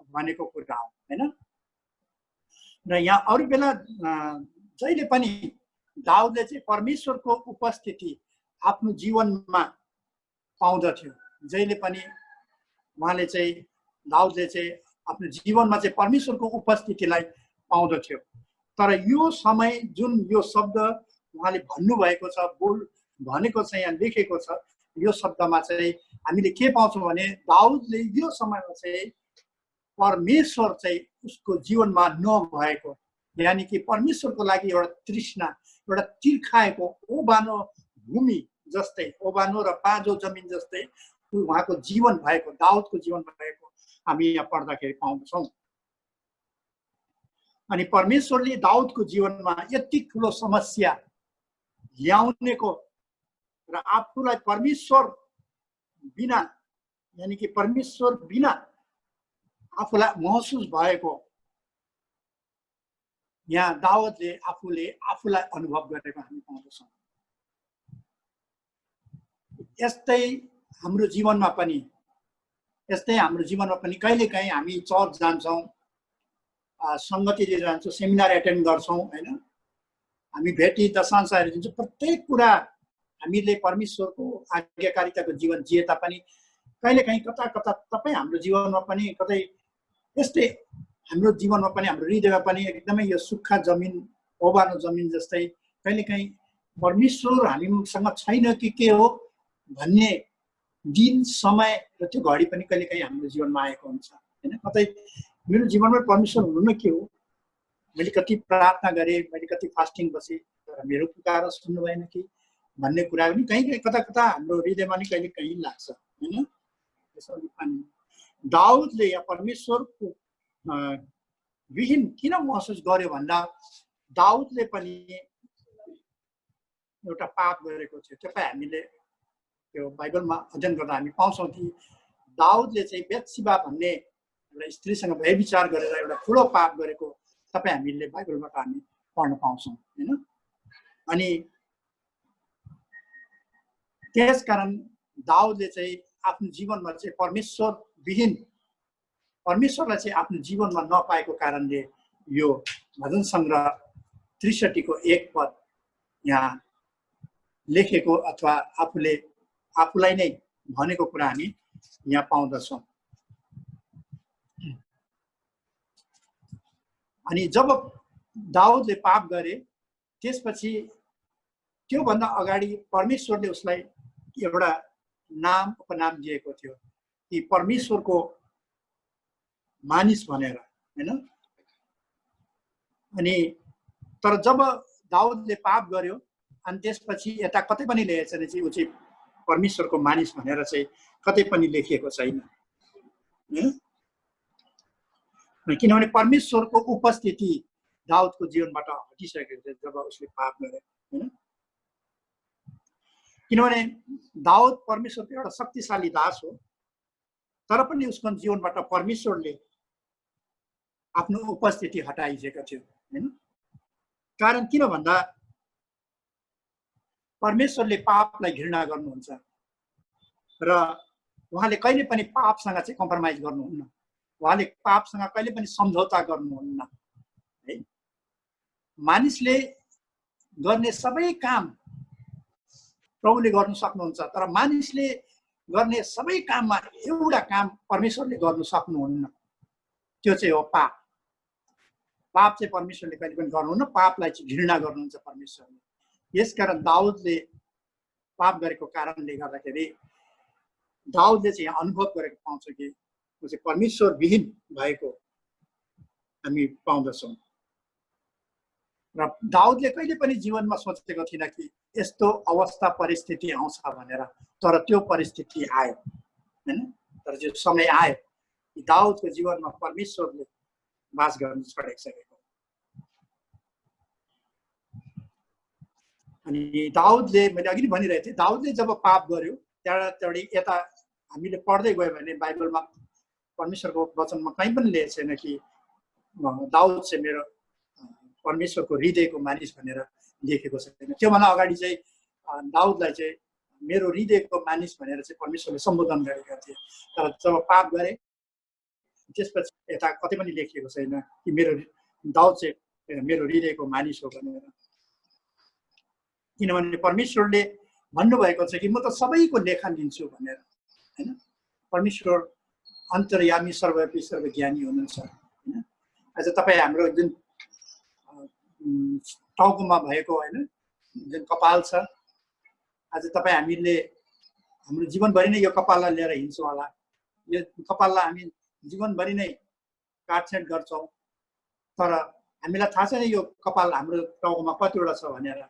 भनेको कुरा हो हैन। र यहाँ अरू बेला जहिले पनि दाउदले चाहिँ परमेश्वरको उपस्थिति आफ्नो जीवनमा पाउँदथ्यो। जहिले पनि उहाँले चाहिँ दाउदले चाहिँ आफ्नो जीवनमा चाहिँ परमेश्वरको उपस्थितिलाई पाउँदथ्यो। तर यो समय जुन यो शब्द उहाँले भन्नुभएको छ, भनेको छ, यहाँ लेखेको छ, यो शब्दमा चाहिँ हामीले के पाउँछौँ भने दाउदले यो समयमा चाहिँ परमेश्वर चाहिँ उसको जीवनमा नभएको, यानी कि परमेश्वरको लागि एउटा तृष्णा, एउटा तिर्खाएको ओबानो भूमि जस्तै, ओबानो र बाँझो जमिन जस्तै उहाँको जीवन भएको, दाउदको जीवन भएको हामी यहाँ पढ्दाखेरि पाउँछौँ। अनि परमेश्वरले दाउदको जीवनमा यति ठुलो समस्या ल्याउनेको र आफूलाई परमेश्वर बिना, यानी कि परमेश्वर बिना आफूलाई महसुस भएको यहाँ दाउदले आफूलाई अनुभव गरेको हामी पाउँदछौँ। यस्तै हाम्रो जीवनमा पनि कहिलेकाहीँ हामी चर्च जान्छौँ, सङ्गतिले जान्छौँ, सेमिनार एटेन्ड गर्छौँ हैन, हामी भेटी दशांशहरू दिन्छौँ। प्रत्येक कुरा हामीले परमेश्वरको आज्ञाकारिताको जीवन जिए तापनि कहिलेकाहीँ कता तपाईँ हाम्रो जीवनमा पनि कतै यस्तै हाम्रो जीवनमा पनि, हाम्रो हृदयमा पनि एकदमै यो सुक्खा जमिन, ओबानो जमिन जस्तै कहिलेकाहीँ परमेश्वर हामीसँग छैन कि के हो भन्ने दिन, समय र त्यो घडी पनि कहिलेकाहीँ हाम्रो जीवनमा आएको हुन्छ हैन। कतै मेरो जीवनमा परमेश्वर हुनु के हो, मैले कति प्रार्थना गरेँ, मैले कति फास्टिङ बसेँ, तर मेरो पुकार सुन्नु भएन कि भन्ने कुरा पनि कहीँ कता हाम्रो हृदयमा नि कहिलेकाहीँ लाग्छ हैन। दाउदले या परमेश्वरको विहीन किन महसुस गर्यो भन्दा दाउदले पनि एउटा पाप गरेको थियो। तपाईँ हामीले त्यो बाइबलमा अध्ययन गर्दा हामी पाउँछौँ कि दाउदले चाहिँ बेत्सिबा भन्ने एउटा स्त्रीसँग व्यभिचार गरेर एउटा ठुलो पाप गरेको तपाईँ हामीले बाइबलबाट हामी पढ्न पाउँछौँ होइन। अनि त्यसकारण दाउदले चाहिँ आफ्नो जीवनमा चाहिँ परमेश्वर विहीन परमेश्वरलाई चाहिँ आफ्नो जीवनमा नपाएको कारणले यो भजन सङ्ग्रह ६३ को 1 पद यहाँ लेखेको अथवा आफूलाई नै भनेको कुरा हामी यहाँ पाउँदछौँ। अनि जब दाउदले पाप गरे त्यसपछि त्योभन्दा अगाडि परमेश्वरले उसलाई एउटा नाम उपनाम दिएको थियो कि परमेश्वरको मानिस भनेर हैन। अनि तर जब दाउदले पाप गर्यो अनि त्यसपछि यता कतै पनि लेखेको छैन चाहिँ ऊ चाहिँ परमेश्वरको मानिस भनेर चाहिँ कतै पनि लेखिएको छैन। किनभने परमेश्वरको उपस्थिति दाउदको जीवनबाट हटिसकेको थियो जब उसले पाप गर्यो हैन। किनभने दाउद परमेश्वरको एउटा शक्तिशाली दास हो, तर पनि उसको जीवनबाट परमेश्वरले आफ्नो उपस्थिति हटाइसकेको थियो हैन। कारण किन भन्दा परमेश्वरले पापलाई घृणा गर्नुहुन्छ र उहाँले कहिले पनि पापसँग चाहिँ कम्प्रोमाइज गर्नुहुन्न। उहाँले पापसँग कहिले पनि सम्झौता गर्नुहुन्न है। मानिसले गर्ने सबै काम प्रभुले गर्न सक्नुहुन्छ, तर मानिसले गर्ने सबै काममा एउटा काम परमेश्वरले गर्न सक्नुहुन्न, त्यो चाहिँ हो पाप। पाप चाहिँ परमेश्वरले कहिले पनि गर्नुहुन्न, पापलाई चाहिँ घृणा गर्नुहुन्छ परमेश्वरले। यसकारण दाउदले पाप गरेको कारणले गर्दाखेरि दाउदले चाहिँ अनुभव गरेको पाउँछ कि ऊ चाहिँ परमेश्वर विहीन भएको हामी पाउँदछौँ। र दाउदले कहिले पनि जीवनमा सोचेको थिएन कि यस्तो अवस्था परिस्थिति आउँछ भनेर, तर त्यो परिस्थिति आयो हैन। तर जो समय आयो कि दाउदको जीवनमा परमेश्वरले वास गर्न छोडिसकेको। अनि दाउदले मैले अघि भनिरहेको थिएँ, दाउदले जब पाप गर्यो त्यहाँबाट यता हामीले पढ्दै गयो भने बाइबलमा परमेश्वरको वचनमा कहीँ पनि लेखेको छैन कि दाउद चाहिँ मेरो परमेश्वरको हृदयको मानिस भनेर लेखेको छैन। त्योभन्दा अगाडि चाहिँ दाउदलाई चाहिँ मेरो हृदयको मानिस भनेर चाहिँ परमेश्वरले सम्बोधन गरेका थिए। तर जब पाप गरे त्यसपछि यता कतै पनि लेखिएको छैन कि मेरो दाउद चाहिँ मेरो हृदयको मानिस हो भनेर। किनभने परमेश्वरले भन्नुभएको छ कि म त सबैको लेखा लिन्छु भनेर हैन। परमेश्वर अन्तर्यामी सर्वव्यापी सर्वज्ञानी हुनुहुन्छ हैन। आज तपाईँ हाम्रो जुन टाउकोमा भएको हैन जुन कपाल छ, आज तपाईँ हामीले हाम्रो जीवनभरि नै यो कपाललाई लिएर हिँड्छौँ होला। यो कपाललाई हामी जीवनभरि नै काटछेड गर्छौँ, तर हामीलाई थाहा छैन यो कपाल हाम्रो टाउकोमा कतिवटा छ भनेर।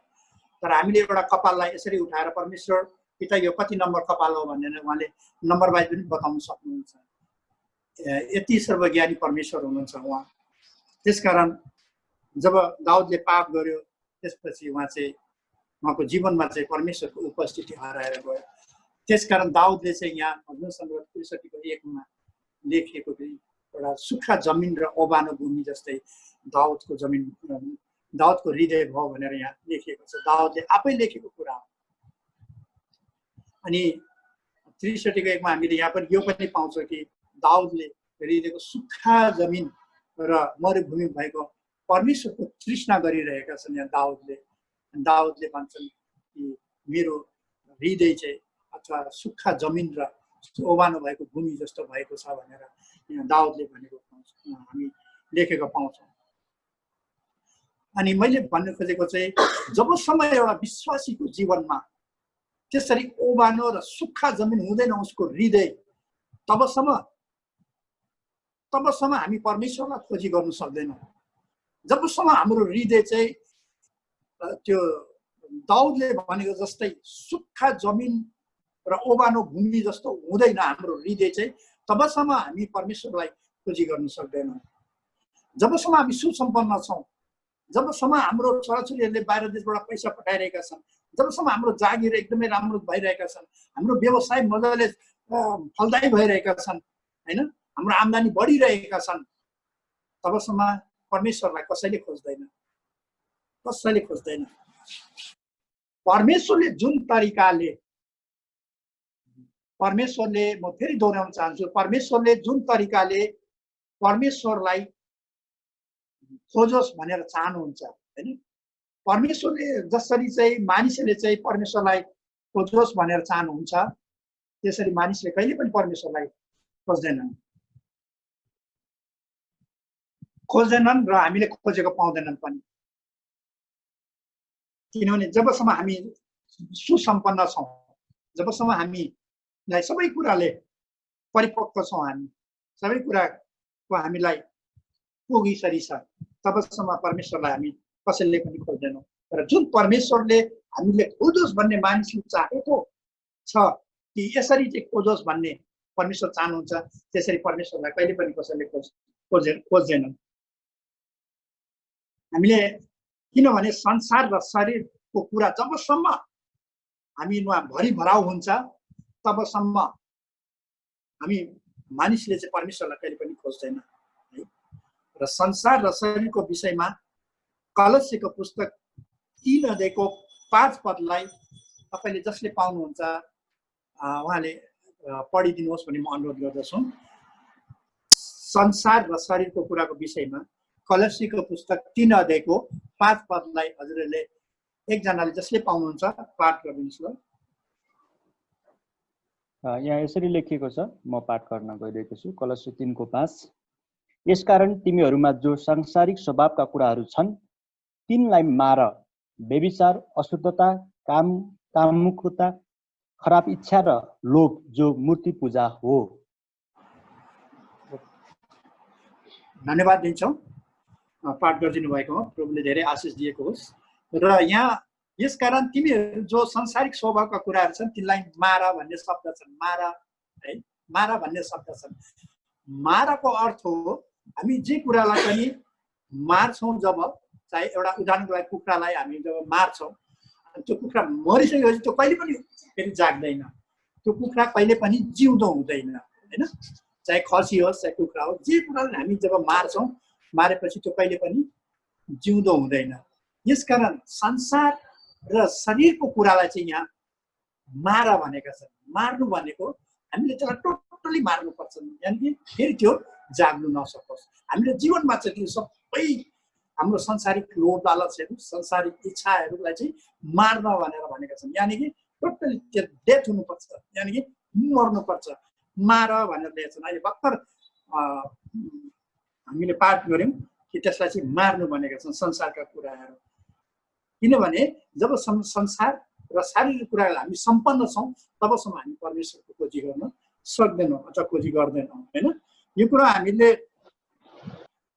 तर हामीले एउटा कपाललाई यसरी उठाएर परमेश्वर पिता यो कति नम्बर कपाल हो भनेर उहाँले नम्बर वाइज पनि बताउन सक्नुहुन्छ। यति सर्वज्ञानी परमेश्वर हुनुहुन्छ उहाँ। त्यसकारण जब दाउदले पाप गर्यो त्यसपछि उहाँ चाहिँ उहाँको जीवनमा चाहिँ परमेश्वरको उपस्थिति हराएर गयो। त्यसकारण दाउदले चाहिँ यहाँ भजन सङ्ग्रह ६३ को 1 मा लेखिएको एउटा सुक्खा जमिन र ओबानो भूमि जस्तै दाउदको जमिन दाउदको हृदय भयो भनेर यहाँ लेखिएको छ। दाउदले आफै लेखेको कुरा हो। अनि ६३ को 1 मा हामीले यहाँ पनि यो पनि पाउँछौँ कि दाउदले हृदयको सुक्खा जमिन र मरुभूमि भएको परमेश्वरको तृष्णा गरिरहेका छन्। यहाँ दाउदले भन्छन् कि मेरो हृदय चाहिँ अथवा सुक्खा जमिन र ओबानो भएको भूमि जस्तो भएको छ भनेर यहाँ दाउदले भनेको पाउँछौँ, हामी लेखेको पाउँछौँ। अनि मैले भन्नु खोजेको चाहिँ जबसम्म एउटा विश्वासीको जीवनमा त्यसरी ओबानो र सुक्खा जमिन हुँदैन उसको हृदय, तबसम्म हामी परमेश्वरलाई खोजी गर्नु सक्दैनौँ। जबसम्म हाम्रो हृदय चाहिँ त्यो दाउदले भनेको जस्तै सुक्खा जमिन र ओबानो भूमि जस्तो हुँदैन हाम्रो हृदय चाहिँ, तबसम्म हामी परमेश्वरलाई खोजी गर्न सक्दैनौँ। जबसम्म हामी सुसम्पन्न छौँ, जबसम्म हाम्रो छोराछोरीहरूले बाहिर देशबाट पैसा पठाइरहेका छन्, जबसम्म हाम्रो जागिर एकदमै राम्रो भइरहेका छन्, हाम्रो व्यवसाय मजाले फलदायी भइरहेका छन्, होइन, हाम्रो आम्दानी बढिरहेका छन्, तबसम्म परमेश्वरलाई कसैले खोज्दैन, कसैले खोज्दैन। परमेश्वरले जुन तरिकाले, परमेश्वरले, म फेरि दोहोऱ्याउन चाहन्छु, परमेश्वरले जुन तरिकाले परमेश्वरलाई खोजोस् भनेर चाहनुहुन्छ, हैन, परमेश्वरले जसरी चाहिँ मानिसले चाहिँ परमेश्वरलाई खोजोस् भनेर चाहनुहुन्छ, त्यसरी मानिसले कहिले पनि परमेश्वरलाई खोज्दैनन् र हामीले खोजेको पाउँदैनन् पनि। किनभने जबसम्म हामी सुसम्पन्न छौँ, जबसम्म हामीलाई सबै कुराले परिपक्व छौँ, हामी सबै कुराको हामीलाई पुगिसरी छ, तबसम्म परमेश्वरलाई हामी कसैले पनि खोज्दैनौँ। र जुन परमेश्वरले हामीले खोजोस् भन्ने मानिसले चाहेको छ कि यसरी चाहिँ खोजोस् भन्ने परमेश्वर चाहनुहुन्छ, त्यसरी परमेश्वरलाई कहिले पनि कसैले खोज्दैनन्। हामीले किनभने संसार र शरीरको कुरा जबसम्म हामीमा भरिभराउ हुन्छ, तबसम्म हामी मानिसले चाहिँ परमेश्वरलाई कहिले पनि खोज्दैन। र संसार र शरीरको विषयमा कलस्सीको पुस्तक 3 अध्यायको 5 पदलाई तपाईँले जसले पाउनुहुन्छ उहाँले पढिदिनुहोस् भन्ने म अनुरोध गर्दछु। संसार र शरीरको कुराको विषयमा कलस्सीको पुस्तक 3 अध्यायको 5 पदलाई हजुरहरूले एकजनाले जसले पाउनुहुन्छ पाठ गरिदिनुहोस् ल। यहाँ यसरी लेखिएको छ, म पाठ गर्न गइरहेको छु। कलस्सी 3 को 5। यसकारण तिमीहरूमा जो सांसारिक स्वभावका कुराहरू छन् तिनलाई मार। व्यभिचार, अशुद्धता, कामुकता, खराब इच्छा र लोभ जो मूर्ति पूजा हो। धन्यवाद दिन्छौँ पाठ गरिदिनु भएको हो, प्रभुले धेरै आशिष दिएको होस्। र यहाँ यसकारण तिमीहरू जो सांसारिक स्वभावका कुराहरू छन् तिनलाई मार भन्ने शब्द छन्। मार, है, मार भन्ने शब्द छन्। मारको अर्थ हो हामी जे कुरालाई पनि मार्छौँ, जब चाहे एउटा उदाहरणको लागि कुखुरालाई हामी जब मार्छौँ, त्यो कुखुरा मरिसकेपछि त्यो कहिले पनि फेरि जाग्दैन, त्यो कुखुरा कहिले पनि जिउँदो हुँदैन, होइन, चाहे खसी होस् चाहे कुखुरा होस्, जे कुरालाई हामी जब मार्छौँ, मारेपछि त्यो कहिले पनि जिउँदो हुँदैन। यसकारण संसार र शरीरको कुरालाई चाहिँ यहाँ मार भनेका छन्। मार्नु भनेको हामीले त्यसलाई टोटली मार्नुपर्छ, यानि कि फेरि त्यो जाग्नु नसकोस्। हामीले जीवनमा चाहिँ त्यो सबै हाम्रो संसारिक लोभ लालचहरू, संसारिक इच्छाहरूलाई चाहिँ मार्न भनेर भनेका छन्, यानि कि टोटली त्यो डेथ हुनुपर्छ, यानि कि मर्नुपर्छ, मार भनेर दिएका छन्। अहिले भर्खर हामीले पाठ गऱ्यौँ कि त्यसलाई चाहिँ मार्नु भनेका छन् संसारका कुराहरू। किनभने जब संसार र शारीरिक कुराहरू हामी सम्पन्न छौँ, तबसम्म हामी परमेश्वरको खोजी गर्न सक्दैनौँ अथवा खोजी गर्दैनौँ, होइन। यो कुरा हामीले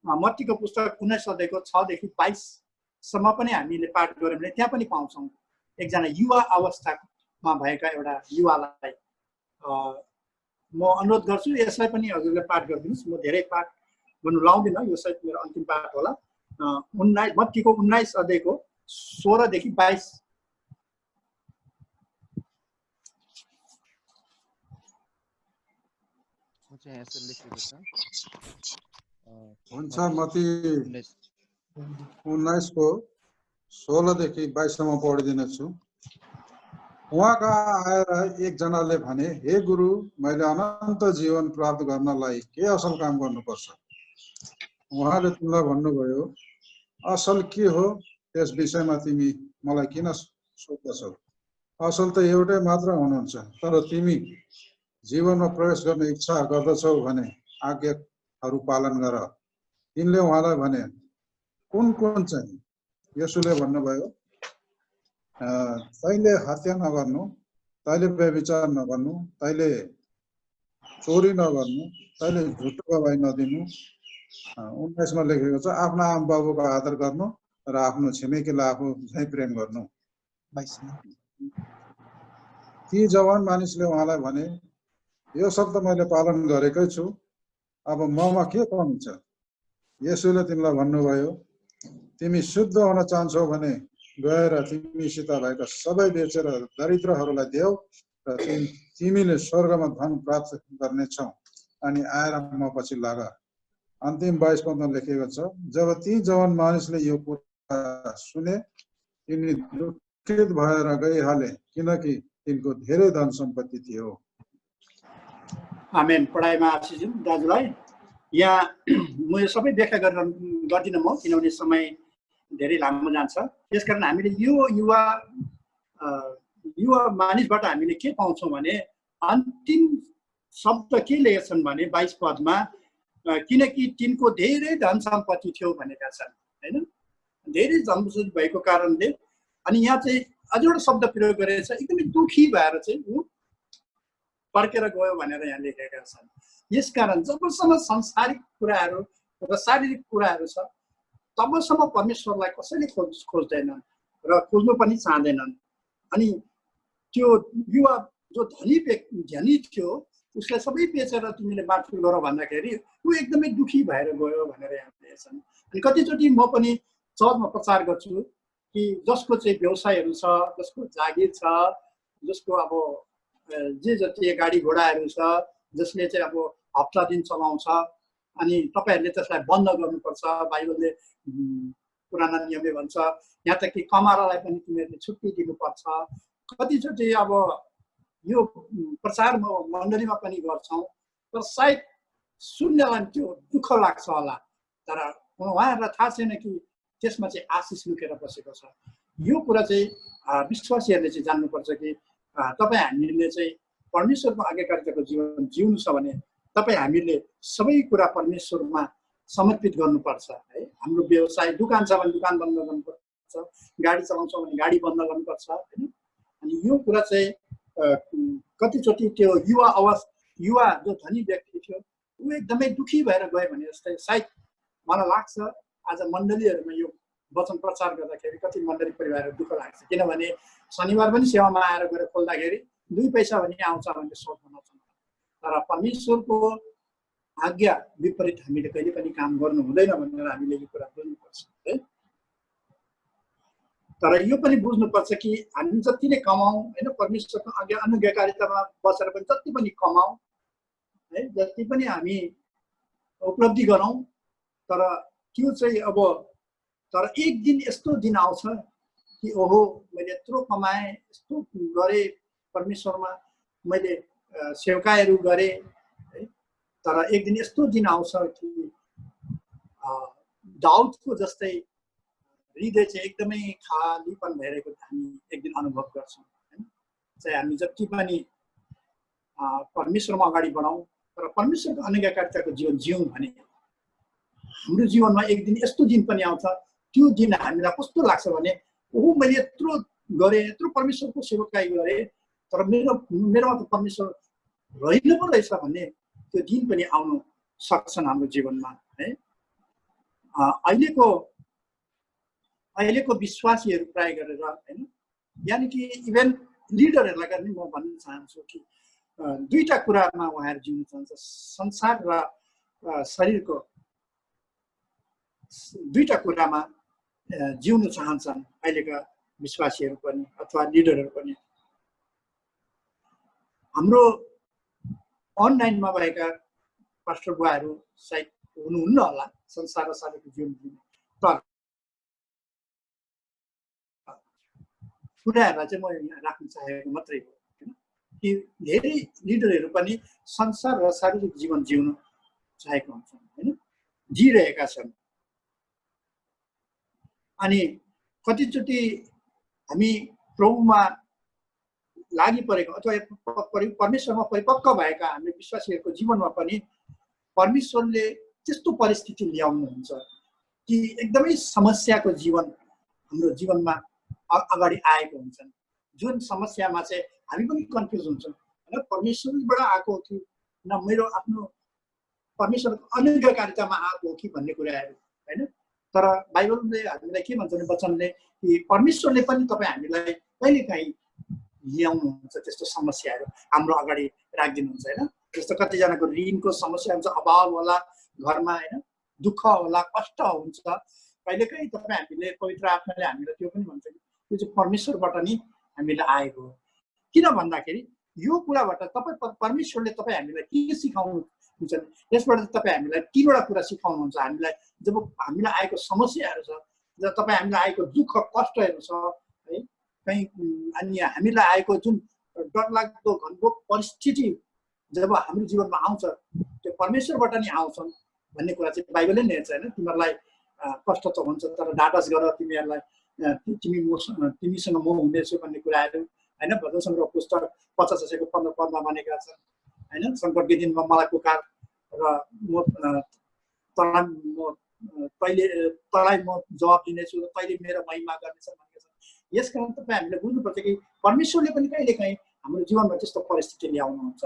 मत्तीको पुस्तक 19 अध्यायको 6 देखि 22 सम्म पनि हामीले पाठ गऱ्यौँ भने त्यहाँ पनि पाउँछौँ एकजना युवा अवस्थामा भएका एउटा युवालाई। म अनुरोध गर्छु यसलाई पनि हजुरले पाठ गरिदिनुहोस्। म धेरै पाठ गर्नु लाउँदिनँ, यो सायद मेरो अन्तिम पाठ होला। 19 मत्तीको 19 अध्यायको 16 देखि 22। हुन्छ, मत्ती 19 को 16 देखि 22 सम्म पढिदिनेछु। उहाँ कहाँ आएर एकजनाले भने, हे गुरु, मैले अनन्त जीवन प्राप्त गर्नलाई के असल काम गर्नुपर्छ? उहाँले तिमीलाई भन्नुभयो, असल के हो त्यस विषयमा तिमी मलाई किन सोध्दछौ? असल त एउटै मात्र हुनुहुन्छ, तर तिमी जीवनमा प्रवेश गर्ने इच्छा गर्दछौ भने आज्ञाहरू पालन गर। तिनले उहाँलाई भने, कुन कुन चाहिँ? यसुले भन्नुभयो, तैँले हत्या नगर्नु, तैँले व्यभिचार नगर्नु, तैँले चोरी नगर्नु, तैँले झुटो गवाही नदिनु। 19 मा लेखेको छ, आफ्नो आमा बाबुको आदर गर्नु र आफ्नो छिमेकीलाई आफू झैँ प्रेम गर्नु। ती जवान मानिसले उहाँलाई भने, यो सब त मैले पालन गरेकै छु, अब ममा के कमी छ? येशूले तिमीलाई भन्नुभयो, तिमी शुद्ध हुन चाहन्छौ भने गएर तिमीसित भएका सबै बेचेर दरिद्रहरूलाई देऊ र तिमीले स्वर्गमा धन प्राप्त गर्नेछौ अनि आएर म पछि लाग। अन्तिम 22 पदमा लेखेको छ, जब ती जवान मानिसले यो कुरा सुने तिनी दुखित भएर गइहाले किनकि तिनको धेरै धन सम्पत्ति थियो। आमेन। पढाइमा आशिष दिउँ दाजुलाई। यहाँ म यो सबै व्याख्या गर्दिनँ म, किनभने समय धेरै लामो जान्छ। त्यसकारण हामीले यो युवा मानिसबाट हामीले के पाउँछौँ भने अन्तिम शब्द के लेखेछन् भने 22 पदमा किनकि तिनको धेरै धन सम्पत्ति थियो भनेका छन्, हैन? धेरै धन सम्पत्ति भएको कारणले अनि यहाँ चाहिँ अझ एउटा शब्द प्रयोग गरेको छ, एकदमै दुखी भएर चाहिँ ऊ फर्केर गयो भनेर यहाँ लेखेका छन्। यसकारण जबसम्म सांसारिक कुराहरू र शारीरिक कुराहरू छ तबसम्म परमेश्वरलाई कसैले खोज्दैनन् र खोज्नु पनि चाहँदैनन्। अनि त्यो युवा जो धनी थियो उसलाई सबै बेचेर तिमीले बाँडफुँड गर भन्दाखेरि ऊ एकदमै दुखी भएर गयो भनेर यहाँ लेखेछन्। अनि कतिचोटि म पनि चर्चमा प्रचार गर्छु कि जसको चाहिँ व्यवसायहरू छ, जसको जागिर छ, जसको अब जे जति गाडी घोडाहरू छ, जसले चाहिँ अब हप्ता दिन चलाउँछ अनि तपाईहरूले त्यसलाई बन्द गर्नुपर्छ। बाइबलले पुराना नियमले भन्छ यहाँ त कि कमारालाई पनि तिमीहरूले छुट्टी दिनुपर्छ। कतिचोटि अब यो प्रचार मण्डलीमा पनि गर्छौँ तर सायद सुन्नेलाई त्यो दुःख लाग्छ होला, तर उहाँहरूलाई थाहा छैन कि त्यसमा चाहिँ आशिष लुकेर बसेको छ। यो कुरा चाहिँ विश्वासीहरूले चाहिँ जान्नुपर्छ कि तपाईँ हामीले चाहिँ परमेश्वरको आज्ञाकारिताको जीवन जिउनु छ भने तपाईँ हामीले सबै कुरा परमेश्वरमा समर्पित गर्नुपर्छ है। हाम्रो व्यवसाय दुकान छ भने दुकान बन्द गर्नुपर्छ, गाडी चलाउँछौँ भने गाडी बन्द गर्नुपर्छ हैन। अनि यो कुरा चाहिँ कतिचोटि त्यो युवा जो धनी व्यक्ति थियो ऊ एकदमै दुखी भएर गयो भने जस्तै सायद मलाई लाग्छ आज मण्डलीहरूमा यो वचन प्रचार गर्दाखेरि कति मण्डली परिवारहरू दुःख लाग्छ, किनभने शनिबार पनि सेवामा आएर गएर खोल्दाखेरि 2 पैसा भने आउँछ भन्ने सोच बनाउँछौँ। तर परमेश्वरको आज्ञा विपरीत हामीले कहिले पनि काम गर्नु हुँदैन भनेर हामीले यो कुरा बुझ्नुपर्छ है। तर यो पनि बुझ्नुपर्छ कि हामी जति नै कमाउँ हैन, परमेश्वरको आज्ञा अनुज्ञाकारितामा बसेर पनि जति पनि कमाउँ है, जति पनि हामी उपलब्धि गरौँ, तर त्यो चाहिँ अब तर एक दिन यस्तो दिन आउँछ कि ओहो मैले यत्रो कमाएँ, यस्तो गरेँ, परमेश्वरमा मैले सेवकाईहरू गरेँ है, तर एक दिन यस्तो दिन आउँछ कि दाउदको जस्तै हृदय चाहिँ एकदमै खालीपन भइरहेको हामी एक दिन अनुभव गर्छौँ हैन। चाहिँ हामी जति पनि परमेश्वरमा अगाडि बढाउँ तर परमेश्वरको अनुज्ञाकारिताको जीवन जिउँ भने हाम्रो जीवनमा एक दिन यस्तो दिन पनि आउँछ, त्यो दिन हामीलाई कस्तो लाग्छ भने ओहो मैले यत्रो गरेँ, यत्रो परमेश्वरको सेवकाई गरेँ, तर मेरोमा त परमेश्वर रहेन पो रहेछ भन्ने त्यो दिन पनि आउनु सक्छन् हाम्रो जीवनमा है। अहिलेको विश्वासीहरू प्राय गरेर हैन, यानि कि इभेन लिडरहरूलाई पनि म भन्न चाहन्छु कि 2टा कुरामा उहाँहरू जिउन चाहन्छ, संसार र शरीरको 2टा कुरामा जिउन चाहन्छन् अहिलेका विश्वासीहरू पनि अथवा लिडरहरू पनि। हाम्रो अनलाइनमा भएका पास्टर बुवाहरू सायद हुनुहुन्न होला संसार र शरीरको जीवन जिउने, तर कुराहरूलाई चाहिँ म यहाँ राख्न चाहेको मात्रै हो कि धेरै लिडरहरू पनि संसार र शारीरिक जीवन जिउन चाहेका हुन्छन् हैन, जिरहेका छन्। अनि कतिचोटि हामी प्रभुमा लागि परेको अथवा परमेश्वरमा परिपक्व भएका हामी विश्वासीहरूको जीवनमा पनि परमेश्वरले त्यस्तो परिस्थिति ल्याउनुहुन्छ कि एकदमै समस्याको जीवन हाम्रो जीवनमा अगाडि आएको हुन्छन्, जुन समस्यामा चाहिँ हामी पनि कन्फ्युज हुन्छौँ हैन, परमेश्वरबाट आएको हो कि न मेरो आफ्नो परमेश्वरको अनुज्ञाकारितामा आएको हो कि भन्ने कुराहरू हैन। तर बाइबलले हामीलाई के भन्छ भने वचनले कि परमेश्वरले पनि तपाईँ हामीलाई कहिलेकाहीँ ल्याउनुहुन्छ त्यस्तो समस्याहरू हाम्रो अगाडि राखिदिनुहुन्छ हैन। जस्तो कतिजनाको ऋणको समस्या हुन्छ, अभाव होला घरमा हैन, दुःख होला, कष्ट हुन्छ, कहिलेकाहीँ तपाईँ हामीले पवित्र आत्माले हामीलाई त्यो पनि भन्छ कि त्यो चाहिँ परमेश्वरबाट नि हामीलाई आएको हो। किन भन्दाखेरि यो कुराबाट तपाईँ परमेश्वरले तपाईँ हामीलाई के सिकाउनुहुन्छ, यसबाट तपाईँ हामीलाई 3वटा कुरा सिकाउनुहुन्छ। हामीलाई जब हामीलाई आएको समस्याहरू छ, जब तपाईँ हामीलाई आएको दुःख कष्टहरू छ है, कहीँ अनि हामीलाई आएको जुन डरलाग्दो घनघोर परिस्थिति जब हाम्रो जीवनमा आउँछ त्यो परमेश्वरबाट नि आउँछन् भन्ने कुरा चाहिँ बाइबलले नै हेर्छ होइन। तिमीहरूलाई कष्ट त हुन्छ तर डाटस गर, तिमीहरूलाई तिमीसँग म हुनेछु भन्ने कुराहरू होइन। भजन सङ्ग्रह पुस्तक 50 15 पदमा भनेका छन् होइन। सङ्कटको दिनमा मलाई पुकार र म तँलाई म जवाब दिनेछु र तैँले मेरो महिमा गर्नेछ भनेका छन्। यसकारण तपाईँ हामीले बुझ्नुपर्छ कि परमेश्वरले पनि कहिलेकाहीँ हाम्रो जीवनमा त्यस्तो परिस्थिति ल्याउनुहुन्छ,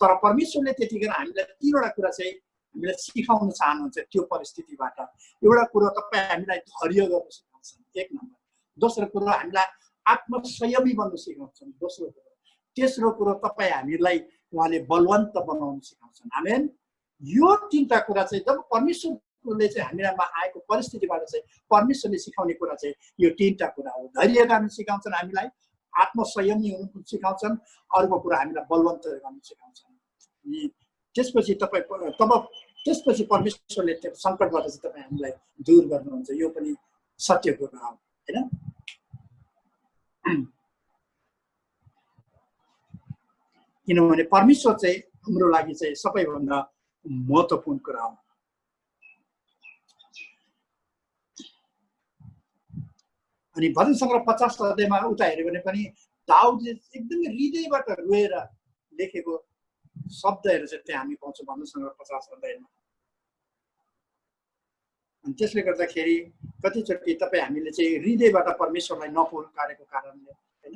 तर परमेश्वरले त्यतिखेर हामीलाई 3वटा कुरा चाहिँ हामीलाई सिकाउन चाहनुहुन्छ त्यो परिस्थितिबाट। एउटा कुरो तपाईँ हामीलाई धैर्य गर्न सिकाउँछन्, 1 नम्बर। दोस्रो कुरो हामीलाई आत्मसंयमी बन्न सिकाउँछन्, दोस्रो कुरो। तेस्रो कुरो तपाईँ हामीलाई उहाँले बलवन्त बनाउन सिकाउँछन्। आमेन। यो 3टा कुरा चाहिँ जब परमेश्वरले चाहिँ हामीमा आएको परिस्थितिबाट चाहिँ परमेश्वरले सिकाउने कुरा चाहिँ यो 3टा कुरा हो। धैर्य गर्न सिकाउँछन् हामीलाई, आत्मसंयमी हुनु सिकाउँछन्, अर्को कुरा हामीलाई बलवन्त गर्न सिकाउँछन्। त्यसपछि त्यसपछि परमेश्वरले त्यो सङ्कटबाट चाहिँ तपाईँ हामीलाई दूर गर्नुहुन्छ। यो पनि सत्य कुरा हो होइन। किनभने परमेश्वर चाहिँ हाम्रो लागि चाहिँ सबैभन्दा महत्त्वपूर्ण कुरा हो। अनि भजन सङ्ग्रह 50 अध्यायमा उता हेऱ्यो भने पनि दाउदले एकदमै हृदयबाट रोएर लेखेको शब्दहरू चाहिँ त्यहाँ हामी पाउँछौँ भजन सङ्ग्रह 50 अध्यायमा। अनि त्यसले गर्दाखेरि कतिचोटि तपाईँ हामीले चाहिँ हृदयबाट परमेश्वरलाई नपुकारेको कारणले होइन,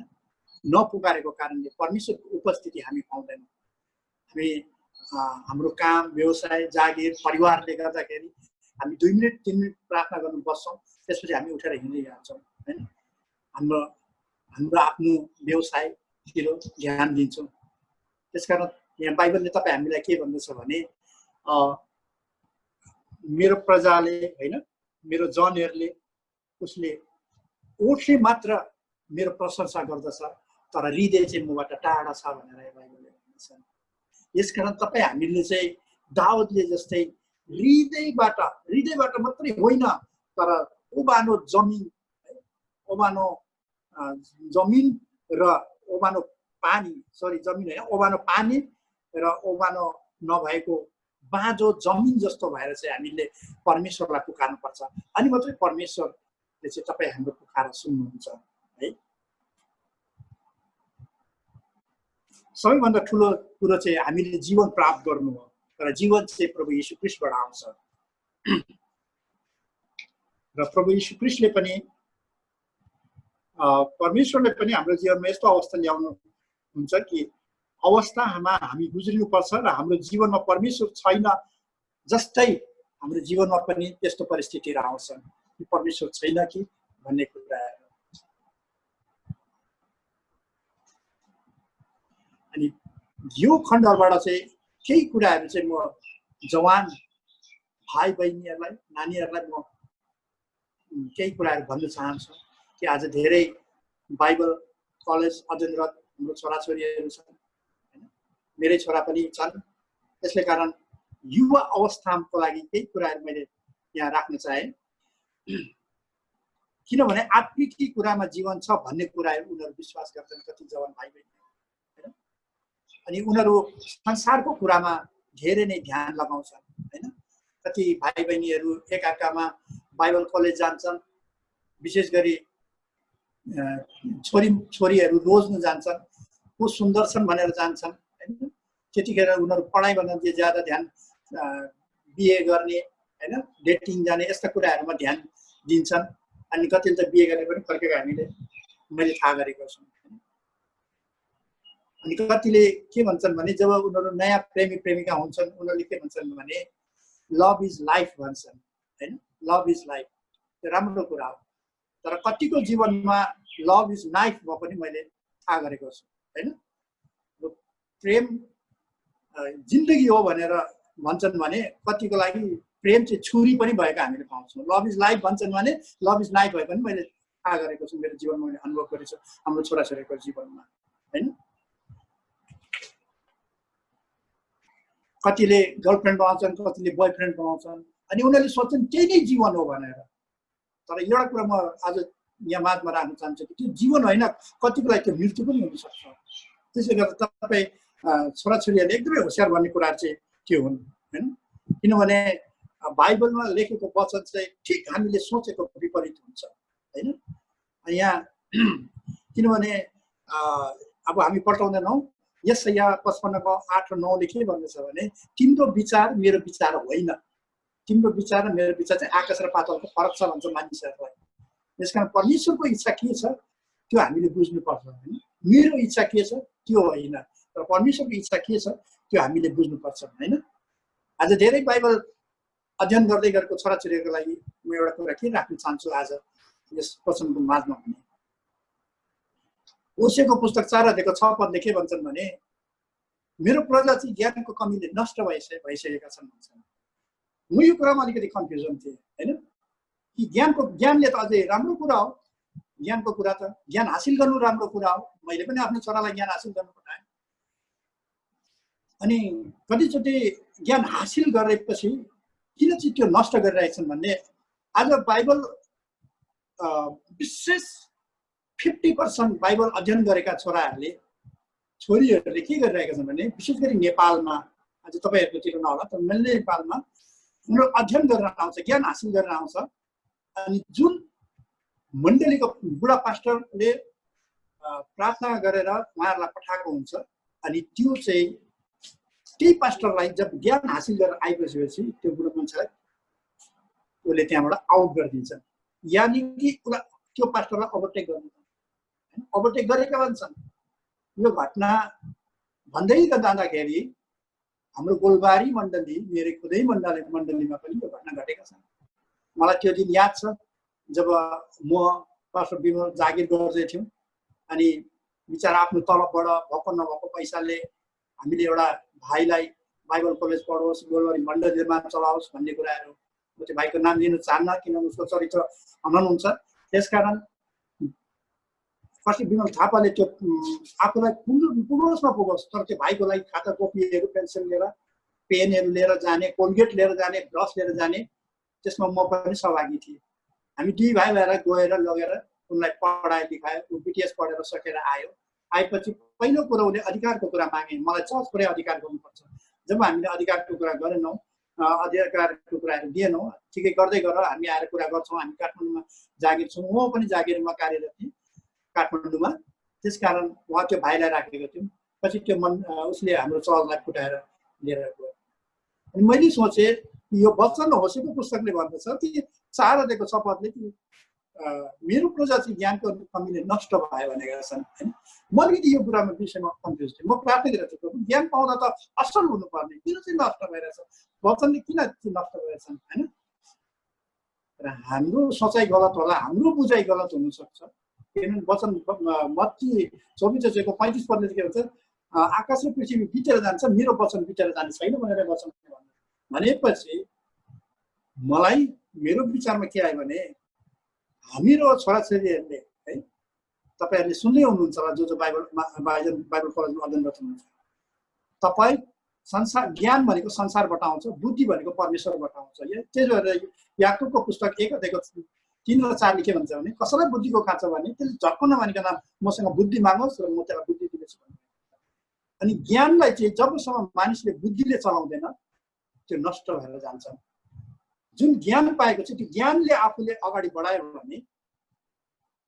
नपुकारेको कारणले परमेश्वरको उपस्थिति हामी पाउँदैनौँ। हामी हाम्रो काम, व्यवसाय, जागिर, परिवारले गर्दाखेरि हामी 2 मिनट 3 मिनट प्रार्थना गर्नु बस्छौँ, त्यसपछि हामी उठेर हिँडिहाल्छौँ होइन। हाम्रो आफ्नो व्यवसायतिर ध्यान दिन्छौँ। त्यसकारण यहाँ बाइबलले तपाईँ हामीलाई के भन्दछ भने मेरो प्रजाले होइन, मेरो जनहरूले उसले ओठले मात्र मेरो प्रशंसा गर्दछ तर हृदय चाहिँ मबाट टाढा छ भनेर बाइबलले भन्दछ। यसकारण तपाईँ हामीले चाहिँ दाउदले जस्तै हृदयबाट मात्रै होइन तर ओबानो जमिन र ओबानो पानी, जमिन होइन, ओबानो पानी र ओबानो नभएको बाँझो जमिन जस्तो भएर चाहिँ हामीले परमेश्वरलाई पुकार्नुपर्छ। अनि मात्रै परमेश्वरले चाहिँ तपाईँ हाम्रो पुकार सुन्नुहुन्छ है। सबैभन्दा ठुलो कुरो चाहिँ हामीले जीवन प्राप्त गर्नु हो, तर जीवन चाहिँ प्रभु यीशु ख्रीष्टबाट आउँछ। र प्रभु यीशु ख्रीष्टले पनि परमेश्वरले पनि हाम्रो जीवनमा यस्तो अवस्था ल्याउनु हुन्छ कि अवस्थामा हामी गुज्रिनुपर्छ र हाम्रो जीवनमा परमेश्वर छैन जस्तै हाम्रो जीवनमा पनि त्यस्तो परिस्थितिहरू आउँछ कि परमेश्वर छैन कि भन्ने कुराहरू। अनि यो खण्डबाट चाहिँ केही कुराहरू चाहिँ म जवान भाइ बहिनीहरूलाई, नानीहरूलाई म केही कुराहरू भन्न चाहन्छु कि आज धेरै बाइबल कलेज अध्ययनरत हाम्रो छोराछोरीहरू छन्, मेरै छोरा पनि छन्। त्यसले कारण युवा अवस्थाको लागि केही कुराहरू मैले यहाँ राख्न चाहेँ। किनभने आत्मिकी कुरामा जीवन छ भन्ने कुराहरू उनीहरू विश्वास गर्छन्, कति जवान भाइ बहिनी होइन। अनि उनीहरू संसारको कुरामा धेरै नै ध्यान लगाउँछन् होइन। कति भाइ बहिनीहरू एकअर्कामा बाइबल कलेज जान्छन्, विशेष गरी छोरीहरू रोज्न जान्छन्, को सुन्दर छन् भनेर जान्छन् होइन। त्यतिखेर उनीहरू पढाइभन्दा ज्यादा ध्यान बिहे गर्ने होइन, डेटिङ जाने यस्ता कुराहरूमा ध्यान दिन्छन्। अनि कतिले त बिहे गर्ने पनि फर्केको हामीले मैले थाहा गरेको छु। अनि कतिले के भन्छन् भने जब उनीहरू नयाँ प्रेमी प्रेमिका हुन्छन् उनीहरूले के भन्छन् भने लभ इज लाइफ भन्छन् होइन। लभ इज लाइफ त्यो राम्रो कुरा हो, तर कतिको जीवनमा लभ इज लाइफ म पनि मैले थाहा गरेको छु होइन। प्रेम जिन्दगी हो भनेर भन्छन् भने कतिको लागि प्रेम चाहिँ छुरी पनि भएको हामीले पाउँछौँ। लभ इज लाइफ भन्छन् भने लभ इज लाइफ भए पनि मैले थाहा गरेको छु, मेरो जीवनमा मैले अनुभव गरेको छु, हाम्रो छोराछोरीको जीवनमा हैन। कतिले गर्लफ्रेन्ड बनाउँछन्, कतिले बोयफ्रेन्ड बनाउँछन्, अनि उनीहरूले सोच्छन् त्यही नै जीवन हो भनेर। तर एउटा कुरा म आज यहाँ माझमा राख्न चाहन्छु कि त्यो जीवन होइन, कतिको लागि त्यो मृत्यु पनि हुनसक्छ। त्यसले गर्दा तपाईँ छोराछोरीहरूले एकदमै होसियार भन्ने कुराहरू चाहिँ त्यो हुन् होइन। किनभने बाइबलमा लेखेको वचन चाहिँ ठिक हामीले सोचेको विपरीत हुन्छ होइन। यहाँ किनभने अब हामी पल्टाउँदैनौँ, यशाया 55:8-9 के भन्दैछ भने तिम्रो विचार मेरो विचार होइन, तिम्रो विचार र मेरो विचार चाहिँ आकाश र पातालको फरक छ भन्छ मानिसहरूलाई। त्यसकारण परमेश्वरको इच्छा के छ त्यो हामीले बुझ्नुपर्छ होइन। मेरो इच्छा के छ त्यो होइन, तर परमेश्वरको इच्छा के छ त्यो हामीले बुझ्नुपर्छ होइन। आज धेरै बाइबल अध्ययन गर्दै गरेको छोराछोरीहरूको लागि म एउटा कुरा के राख्न चाहन्छु आज यस वचनको माझमा भने, ओसेको पुस्तक 4:6 के भन्छन् भने मेरो प्रजा चाहिँ ज्ञानको कमीले नष्ट भइसकेका छन् भन्छन्। म यो कुरामा अलिकति कन्फ्युजन थिएँ होइन, कि ज्ञानले त अझै राम्रो कुरा हो, ज्ञानको कुरा त ज्ञान हासिल गर्नु राम्रो कुरा हो। मैले पनि आफ्नो छोरालाई ज्ञान हासिल गर्नु पठाएँ। अनि कतिचोटि ज्ञान हासिल गरेपछि किन चाहिँ त्यो नष्ट गरिरहेछन् भन्ने आज बाइबल विशेष 50% बाइबल अध्ययन गरेका छोरीहरूले के गरिरहेका छन् भने विशेष गरी नेपालमा, आज तपाईँहरूकोतिर नहोला तर मैले नेपालमा उनीहरू अध्ययन गरेर आउँछ, ज्ञान हासिल गरेर आउँछ। अनि जुन मण्डलीको बुढा पास्टरले प्रार्थना गरेर उहाँहरूलाई पठाएको हुन्छ, अनि त्यो चाहिँ त्यही पास्टरलाई जब ज्ञान हासिल गरेर आइसकेपछि त्यो बुढो मान्छेलाई उसले त्यहाँबाट आउट गरिदिन्छ, यानि कि उसलाई त्यो पास्टरलाई ओभरटेक गर्नु, ओभरटेक गरेका भन्छन्। यो घटना भन्दै जाँदाखेरि हाम्रो गोलबारी मण्डली, मेरो खुदै मण्डलीमा पनि यो घटना घटेका छन्। मलाई त्यो दिन याद छ जब म पास्टर विमल जागिर गर्दै थियौँ, अनि बिचरा आफ्नो तलबबाट भएको नभएको पैसाले हामीले एउटा भाइलाई बाइबल कलेज पढोस्, गोलबारी मण्डलीमा चलाओस् भन्ने कुराहरू, म त्यो भाइको नाम लिन चाहन्न किनभने उसको चरित्र अनन हुन्छ। त्यसकारण पास्टर विमल थापाले त्यो आफूलाई पुगोस् नपुगोस् तर त्यो भाइको लागि खाता कपीहरू, पेन्सिल लिएर, पेनहरू लिएर जाने, कोलगेट लिएर जाने, ब्रस लिएर जाने, त्यसमा म पनि सहभागी थिएँ। हामी दुई भाइ भएर गएर लगेर उनलाई पढाए लेखायो, ऊ बिटिएस पढेर सकेर आयो। आएपछि पहिलो कुरो उसले अधिकारको कुरा मागे, मलाई चर्च पुरै अधिकार गर्नुपर्छ। जब हामीले अधिकारको कुरा गरेनौँ, अधिकारको कुराहरू दिएनौँ, ठिकै गर्दै गर हामी आएर कुरा गर्छौँ। हामी काठमाडौँमा जागिर छौँ, म पनि जागिरमा कार्यरत थिएँ काठमाडौँमा। त्यसकारण उहाँ त्यो भाइलाई राखेको थियौँ। पछि त्यो उसले हाम्रो चर्चलाई फुटाएर लिएर गयो। अनि मैले सोचेँ यो वचन होसेको पुस्तकले भन्दछ कि 4:6 कि मेरो प्रजा चाहिँ ज्ञानको कमीले नष्ट भयो भनेका छन् होइन। म अलिकति यो कुरामा विषयमा कन्फ्युज थिएँ। म प्रार्थना गरेको थिएँ, ज्ञान पाउँदा त असल हुनुपर्ने, किन चाहिँ नष्ट भइरहेछ, वचनले किन नष्ट भइरहेछन् होइन। र हाम्रो सोचाइ गलत होला, हाम्रो बुझाइ गलत हुनसक्छ। किनभने वचन मत्ती 24:35 के भन्छ, आकाश र पृथ्वी बितेर जान्छ, मेरो वचन बितेर जाने छैन भनेर वचन भनेपछि मलाई मेरो विचारमा के आयो भने हामीहरू छोराछोरीहरूले है, तपाईँहरूले सुन्दै हुनुहुन्छ होला, जो बाइबल कलेजमा अध्ययनरत हुनुहुन्छ, तपाईँ संसार ज्ञान भनेको संसारबाट आउँछ, बुद्धि भनेको परमेश्वरबाट आउँछ। त्यही भएर याकुबको पुस्तक 1:3-4 के भन्छ भने कसैलाई बुद्धिको खाँचो भने त्यसले झट्क नभनिकन मसँग बुद्धि मागोस् र म त्यसलाई बुद्धि दिनेछु भन्ने। अनि ज्ञानलाई चाहिँ जबसम्म मानिसले बुद्धिले चलाउँदैन त्यो नष्ट भएर जान्छ। जुन ज्ञान पाएको छ त्यो ज्ञानले आफूले अगाडि बढायो भने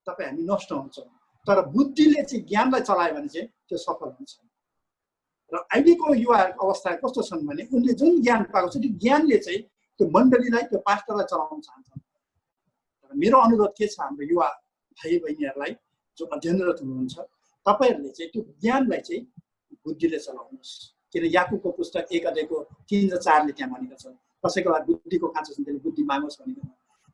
तपाईँ हामी नष्ट हुन्छौँ, तर बुद्धिले चाहिँ ज्ञानलाई चलायो भने चाहिँ त्यो सफल हुन्छ। र अहिलेको युवाहरूको अवस्था कस्तो छन् भने उनले जुन ज्ञान पाएको छ त्यो ज्ञानले चाहिँ त्यो मण्डलीलाई, त्यो पास्टरलाई चलाउन चाहन्छन्। मेरो अनुरोध के छ हाम्रो युवा भाइ बहिनीहरूलाई जो अध्ययनरत हुनुहुन्छ, तपाईँहरूले चाहिँ त्यो ज्ञानलाई चाहिँ बुद्धिले चलाउनुहोस्। किन याकुबको पुस्तक 1:3-4 त्यहाँ भनेको छ, कसैको लागि बुद्धिको खाँचो छ त्यसले बुद्धि मागोस् भनेको।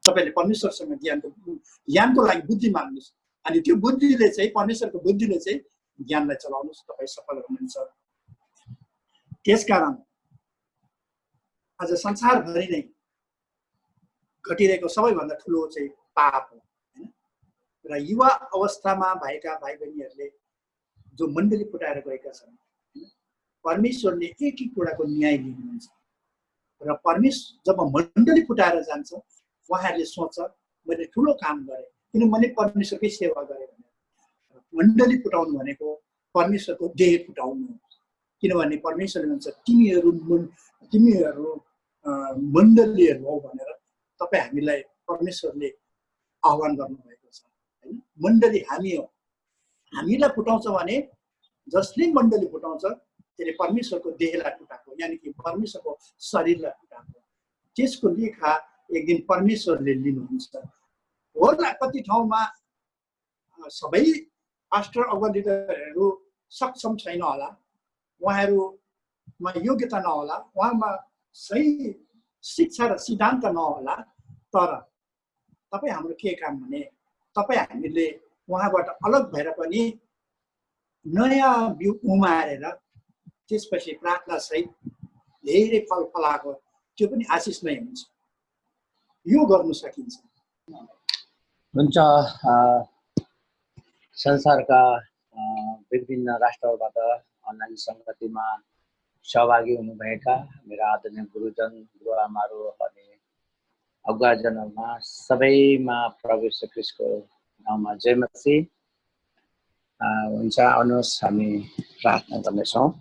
तपाईँले परमेश्वरसँग ज्ञानको लागि बुद्धि माग्नुहोस्, अनि त्यो बुद्धिले चाहिँ परमेश्वरको बुद्धिले चाहिँ ज्ञानलाई चलाउनुहोस्, तपाईँ सफल हुनुहुन्छ। त्यसकारण आज संसारभरि नै घटिरहेको सबैभन्दा ठुलो चाहिँ पाप हो हैन। र युवा अवस्थामा भएका भाइ बहिनीहरूले जो मण्डली फुटाएर गएका छन्, परमेश्वरले एक एक कुराको न्याय लिनुहुन्छ। र परमेश्वर जब मण्डली फुटाएर जान्छ, उहाँहरूले सोच्छ मैले ठुलो काम गरेँ किनभने परमेश्वरकै सेवा गरेँ भनेर। मण्डली फुटाउनु भनेको परमेश्वरको देह फुटाउनु हो, किनभने परमेश्वरले भन्छ तिमीहरू मण्डलीहरू हो भनेर तपाईँ हामीलाई परमेश्वरले आह्वान गर्नुभएको छ हैन। मण्डली हामी हो, हामीलाई फुटाउँछ भने जसले मण्डली फुटाउँछ त्यसले परमेश्वरको देहलाई फुटाएको, यानि कि परमेश्वरको शरीरलाई फुटाएको। त्यसको लेखा एक दिन परमेश्वरले लिनुहुन्छ। होला कति ठाउँमा सबै पास्टर अगुवालीहरू सक्षम छैन होला, उहाँहरूमा योग्यता नहोला, उहाँमा सही शिक्षा र सिद्धान्त नहोला, तर तपाईँ हाम्रो के काम भने तपाईँ हामीले उहाँबाट अलग भएर पनि नयाँ बिउ उमारेर त्यसपछि प्रार्थना सहित धेरै फल फलाएको त्यो पनि आशिष नै हुन्छ। यो गर्नु सकिन्छ। हुन्छ। संसारका विभिन्न राष्ट्रबाट अनलाइन संगतिमा सहभागी हुनुभएका मेरा आदरणीय गुरुजन, गुरुआमाहरू अनि अगुवाजनहरूमा सबैमा प्रभु येशू ख्रीष्टको नाममा जय मसीह। हुन्छ, आउनुहोस् हामी प्रार्थना गर्नेछौँ।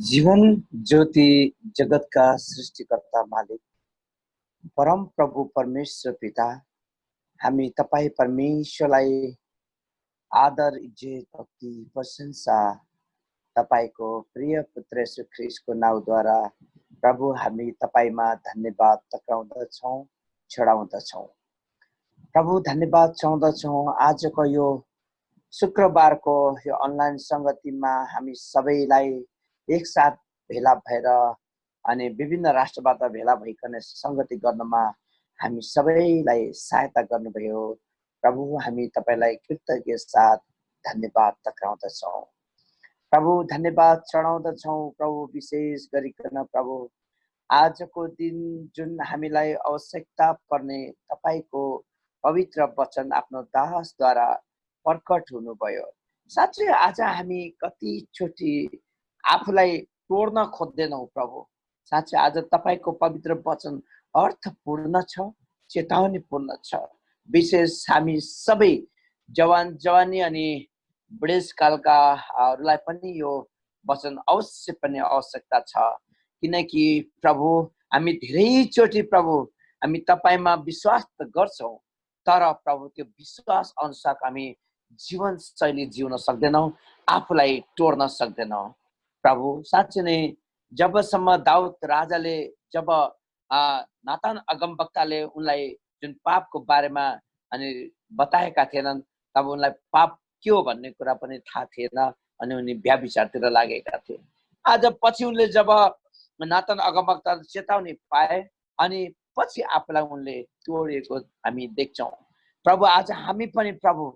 जीवन ज्योति जगतका सृष्टिकर्ता मालिक परम प्रभु परमेश्वर पिता, हामी तपाईँ परमेश्वरलाई आदर, इज्जत, भक्ति, प्रशंसा तपाईको प्रिय पुत्र येशू ख्रीष्टको नाउँद्वारा प्रभु हामी तपाईमा धन्यवाद टक्राउँदछौँ, चढाउँदछौँ। प्रभु धन्यवाद चाहँदछौँ आजको यो शुक्रबारको यो अनलाइन संगतिमा हामी सबैलाई एकसाथ भेला भएर अनि विभिन्न राष्ट्रबाट भेला भइकन संगति गर्नमा हामी सबैलाई सहायता गर्नुभयो। प्रभु हामी तपाईलाई कृतज्ञ साथ धन्यवाद टक्राउँदछौँ। प्रभु धन्यवाद चढाउँदछौँ। प्रभु विशेष गरिकन प्रभु आजको दिन जुन हामीलाई आवश्यकता पर्ने तपाईको पवित्र वचन आफ्नो दासद्वारा प्रकट हुनुभयो। साँच्चै आज हामी कतिचोटि आफूलाई तोड्न खोज्दैनौँ प्रभु। साँच्चै आज तपाईको पवित्र वचन अर्थपूर्ण छ, चेतावनीपूर्ण छ। विशेष हामी सबै जवानी अनि बुढेसकालकाहरूलाई पनि यो वचन अवश्य पनि आवश्यकता छ, किनकि प्रभु हामी धेरैचोटि प्रभु हामी तपाईमा विश्वास त गर्छौँ, तर प्रभु त्यो विश्वास अनुसार हामी जीवनशैली जिउन सक्दैनौँ, आफूलाई तोड्न सक्दैनौँ। प्रभु साँच्चै नै जबसम्म दाउद राजाले जब नातान अगमवक्ताले उनलाई जुन पापको बारेमा अनि बताएका थिएनन्, तब उनलाई पाप के हो भन्ने कुरा पनि थाहा थिएन अनि उनी व्यभिचारतिर लागेका थिए। आज पछि उनले जब नातान अगमवक्ताले चेतावनी पाए अनि पछि आफूलाई उनले तोडेको हामी देख्छौँ। प्रभु आज हामी पनि प्रभु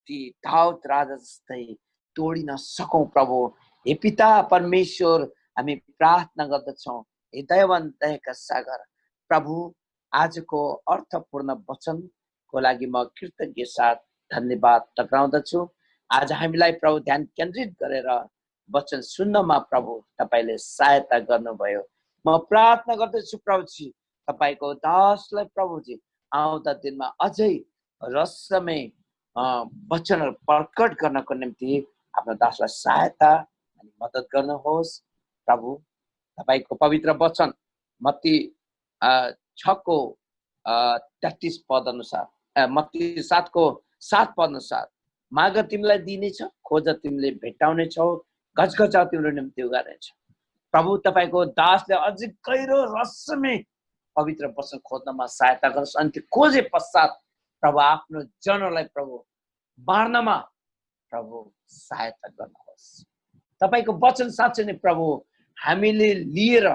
ती दाउद राजा जस्तै तोडिन सकौँ प्रभु। हे पिता परमेश्वर हामी प्रार्थना गर्दछौँ, हे दयावान दयाका सागर प्रभु आजको अर्थपूर्ण वचनको लागि म कृतज्ञ साथ धन्यवाद टक्राउँदछु। आज हामीलाई प्रभु ध्यान केन्द्रित गरेर वचन सुन्नमा प्रभु तपाईले सहायता गर्नुभयो। म प्रार्थना गर्दछु प्रभुजी तपाईको दासलाई प्रभुजी आउँदा दिनमा अझै रहस्यमय वचनहरू प्रकट गर्नको निम्ति आफ्नो दासलाई सहायता अनि मद्दत गर्नुहोस्। प्रभु तपाईको पवित्र वचन मत्ती 6:33 पद अनुसार, मत्ती 7:7 अनुसार, माग तिमीलाई दिनेछ, खोज तिमीले भेटाउनेछौ, घचघचाउ तिम्रो निम्ति उगार्नेछ। प्रभु तपाईको दासले अझै गहिरो रहस्यमय पवित्र वचन खोज्नमा सहायता गर्नुहोस् अनि त्यो खोजे पश्चात प्रभु आफ्नो जनलाई प्रभु बाँड्नमा प्रभु सहायता गर्नुहोस्। तपाईको वचन साँच्चै नै प्रभु हामीले लिएर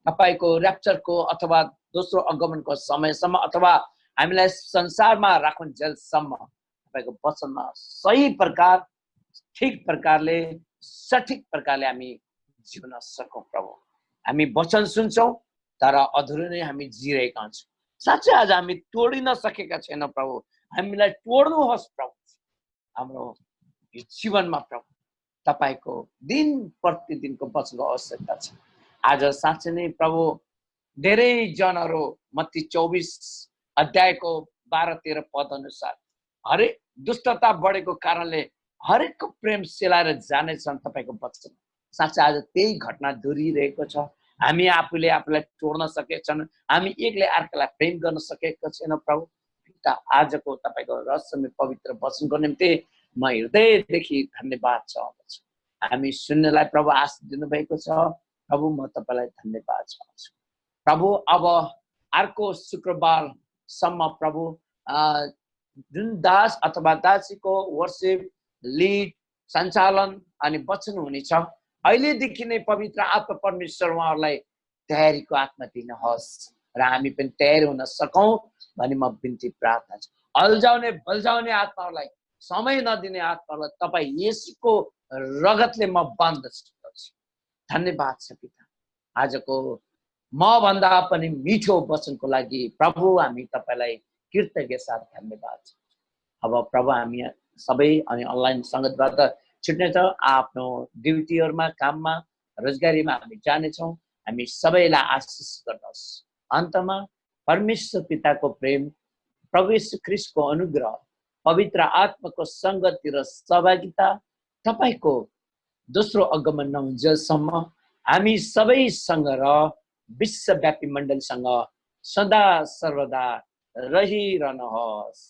तपाईको र्याप्चरको अथवा दोस्रो आगमनको समयसम्म अथवा हामीलाई संसारमा राखुन्जेलसम्म तपाईको वचनमा सही प्रकार, ठिक प्रकारले, सठिक प्रकारले हामी जिउन सकौँ प्रभु। हामी वचन सुन्छौँ तर अधुरो नै हामी जिरहेका हुन्छौँ। साँच्चै आज हामी तोडिन सकेका छैनौँ प्रभु, हामीलाई तोड्नुहोस् प्रभु। हाम्रो यो जीवनमा प्रभु तपाईको दिन प्रतिदिनको वचनको आवश्यकता छ। आज साँच्चै नै प्रभु धेरै जनहरू मत्ती 24 अध्यायको 12-13 पद अनुसार हरेक दुष्टता बढेको कारणले हरेकको प्रेम सेलाएर जानेछन् तपाईको वचन। साँच्चै आज त्यही घटना दोहोरिरहेको छ। हामी आफूले आफूलाई तोड्न सकेछन्, हामी एकले अर्कालाई प्रेम गर्न सकेका छैनौँ प्रभु। पिता आजको तपाईको रहस्यमय पवित्र वचनको निम्ति म हृदयदेखि धन्यवाद चाहन्छु। हामी सुन्नलाई प्रभु आशिष दिनुभएको छ प्रभु, म तपाईलाई धन्यवाद चाहन्छु प्रभु। अब अर्को शुक्रबारसम्म प्रभु जुन दास अथवा दासीको वर्शिप लिड सञ्चालन अनि वचन हुनेछ, अहिलेदेखि नै पवित्र आत्मा परमेश्वर उहाँहरूलाई तयारीको आत्मा दिनुहोस् र हामी पनि तयार हुन सकौँ भनी म बिन्ती प्रार्थना छु। अल्झाउने बल्झाउने आत्माहरूलाई, समय नदिने आत्मालाई तपाईँ येशूको रगतले म बन्दछु। धन्यवाद छ पिता, आजको म भन्दा पनि मिठो वचनको लागि प्रभु हामी तपाईलाई कृतज्ञ साथ धन्यवाद छ। अब प्रभु हामी सबै अनि अनलाइन संगतबाट छुट्नेछ, आफ्नो ड्युटीहरूमा, काममा, रोजगारीमा हामी जानेछौँ। हामी सबैलाई आशिष गर्नुहोस्। अन्तमा परमेश्वर पिताको प्रेम, प्रभु येशू ख्रीष्टको अनुग्रह, पवित्र आत्माको संगति र सहभागिता तपाईको दोस्रो आगमन नहुन्जेलसम्म हामी सबैसँग र विश्वव्यापी मण्डलीसँग सदा सर्वदा रहिरहनुहोस्।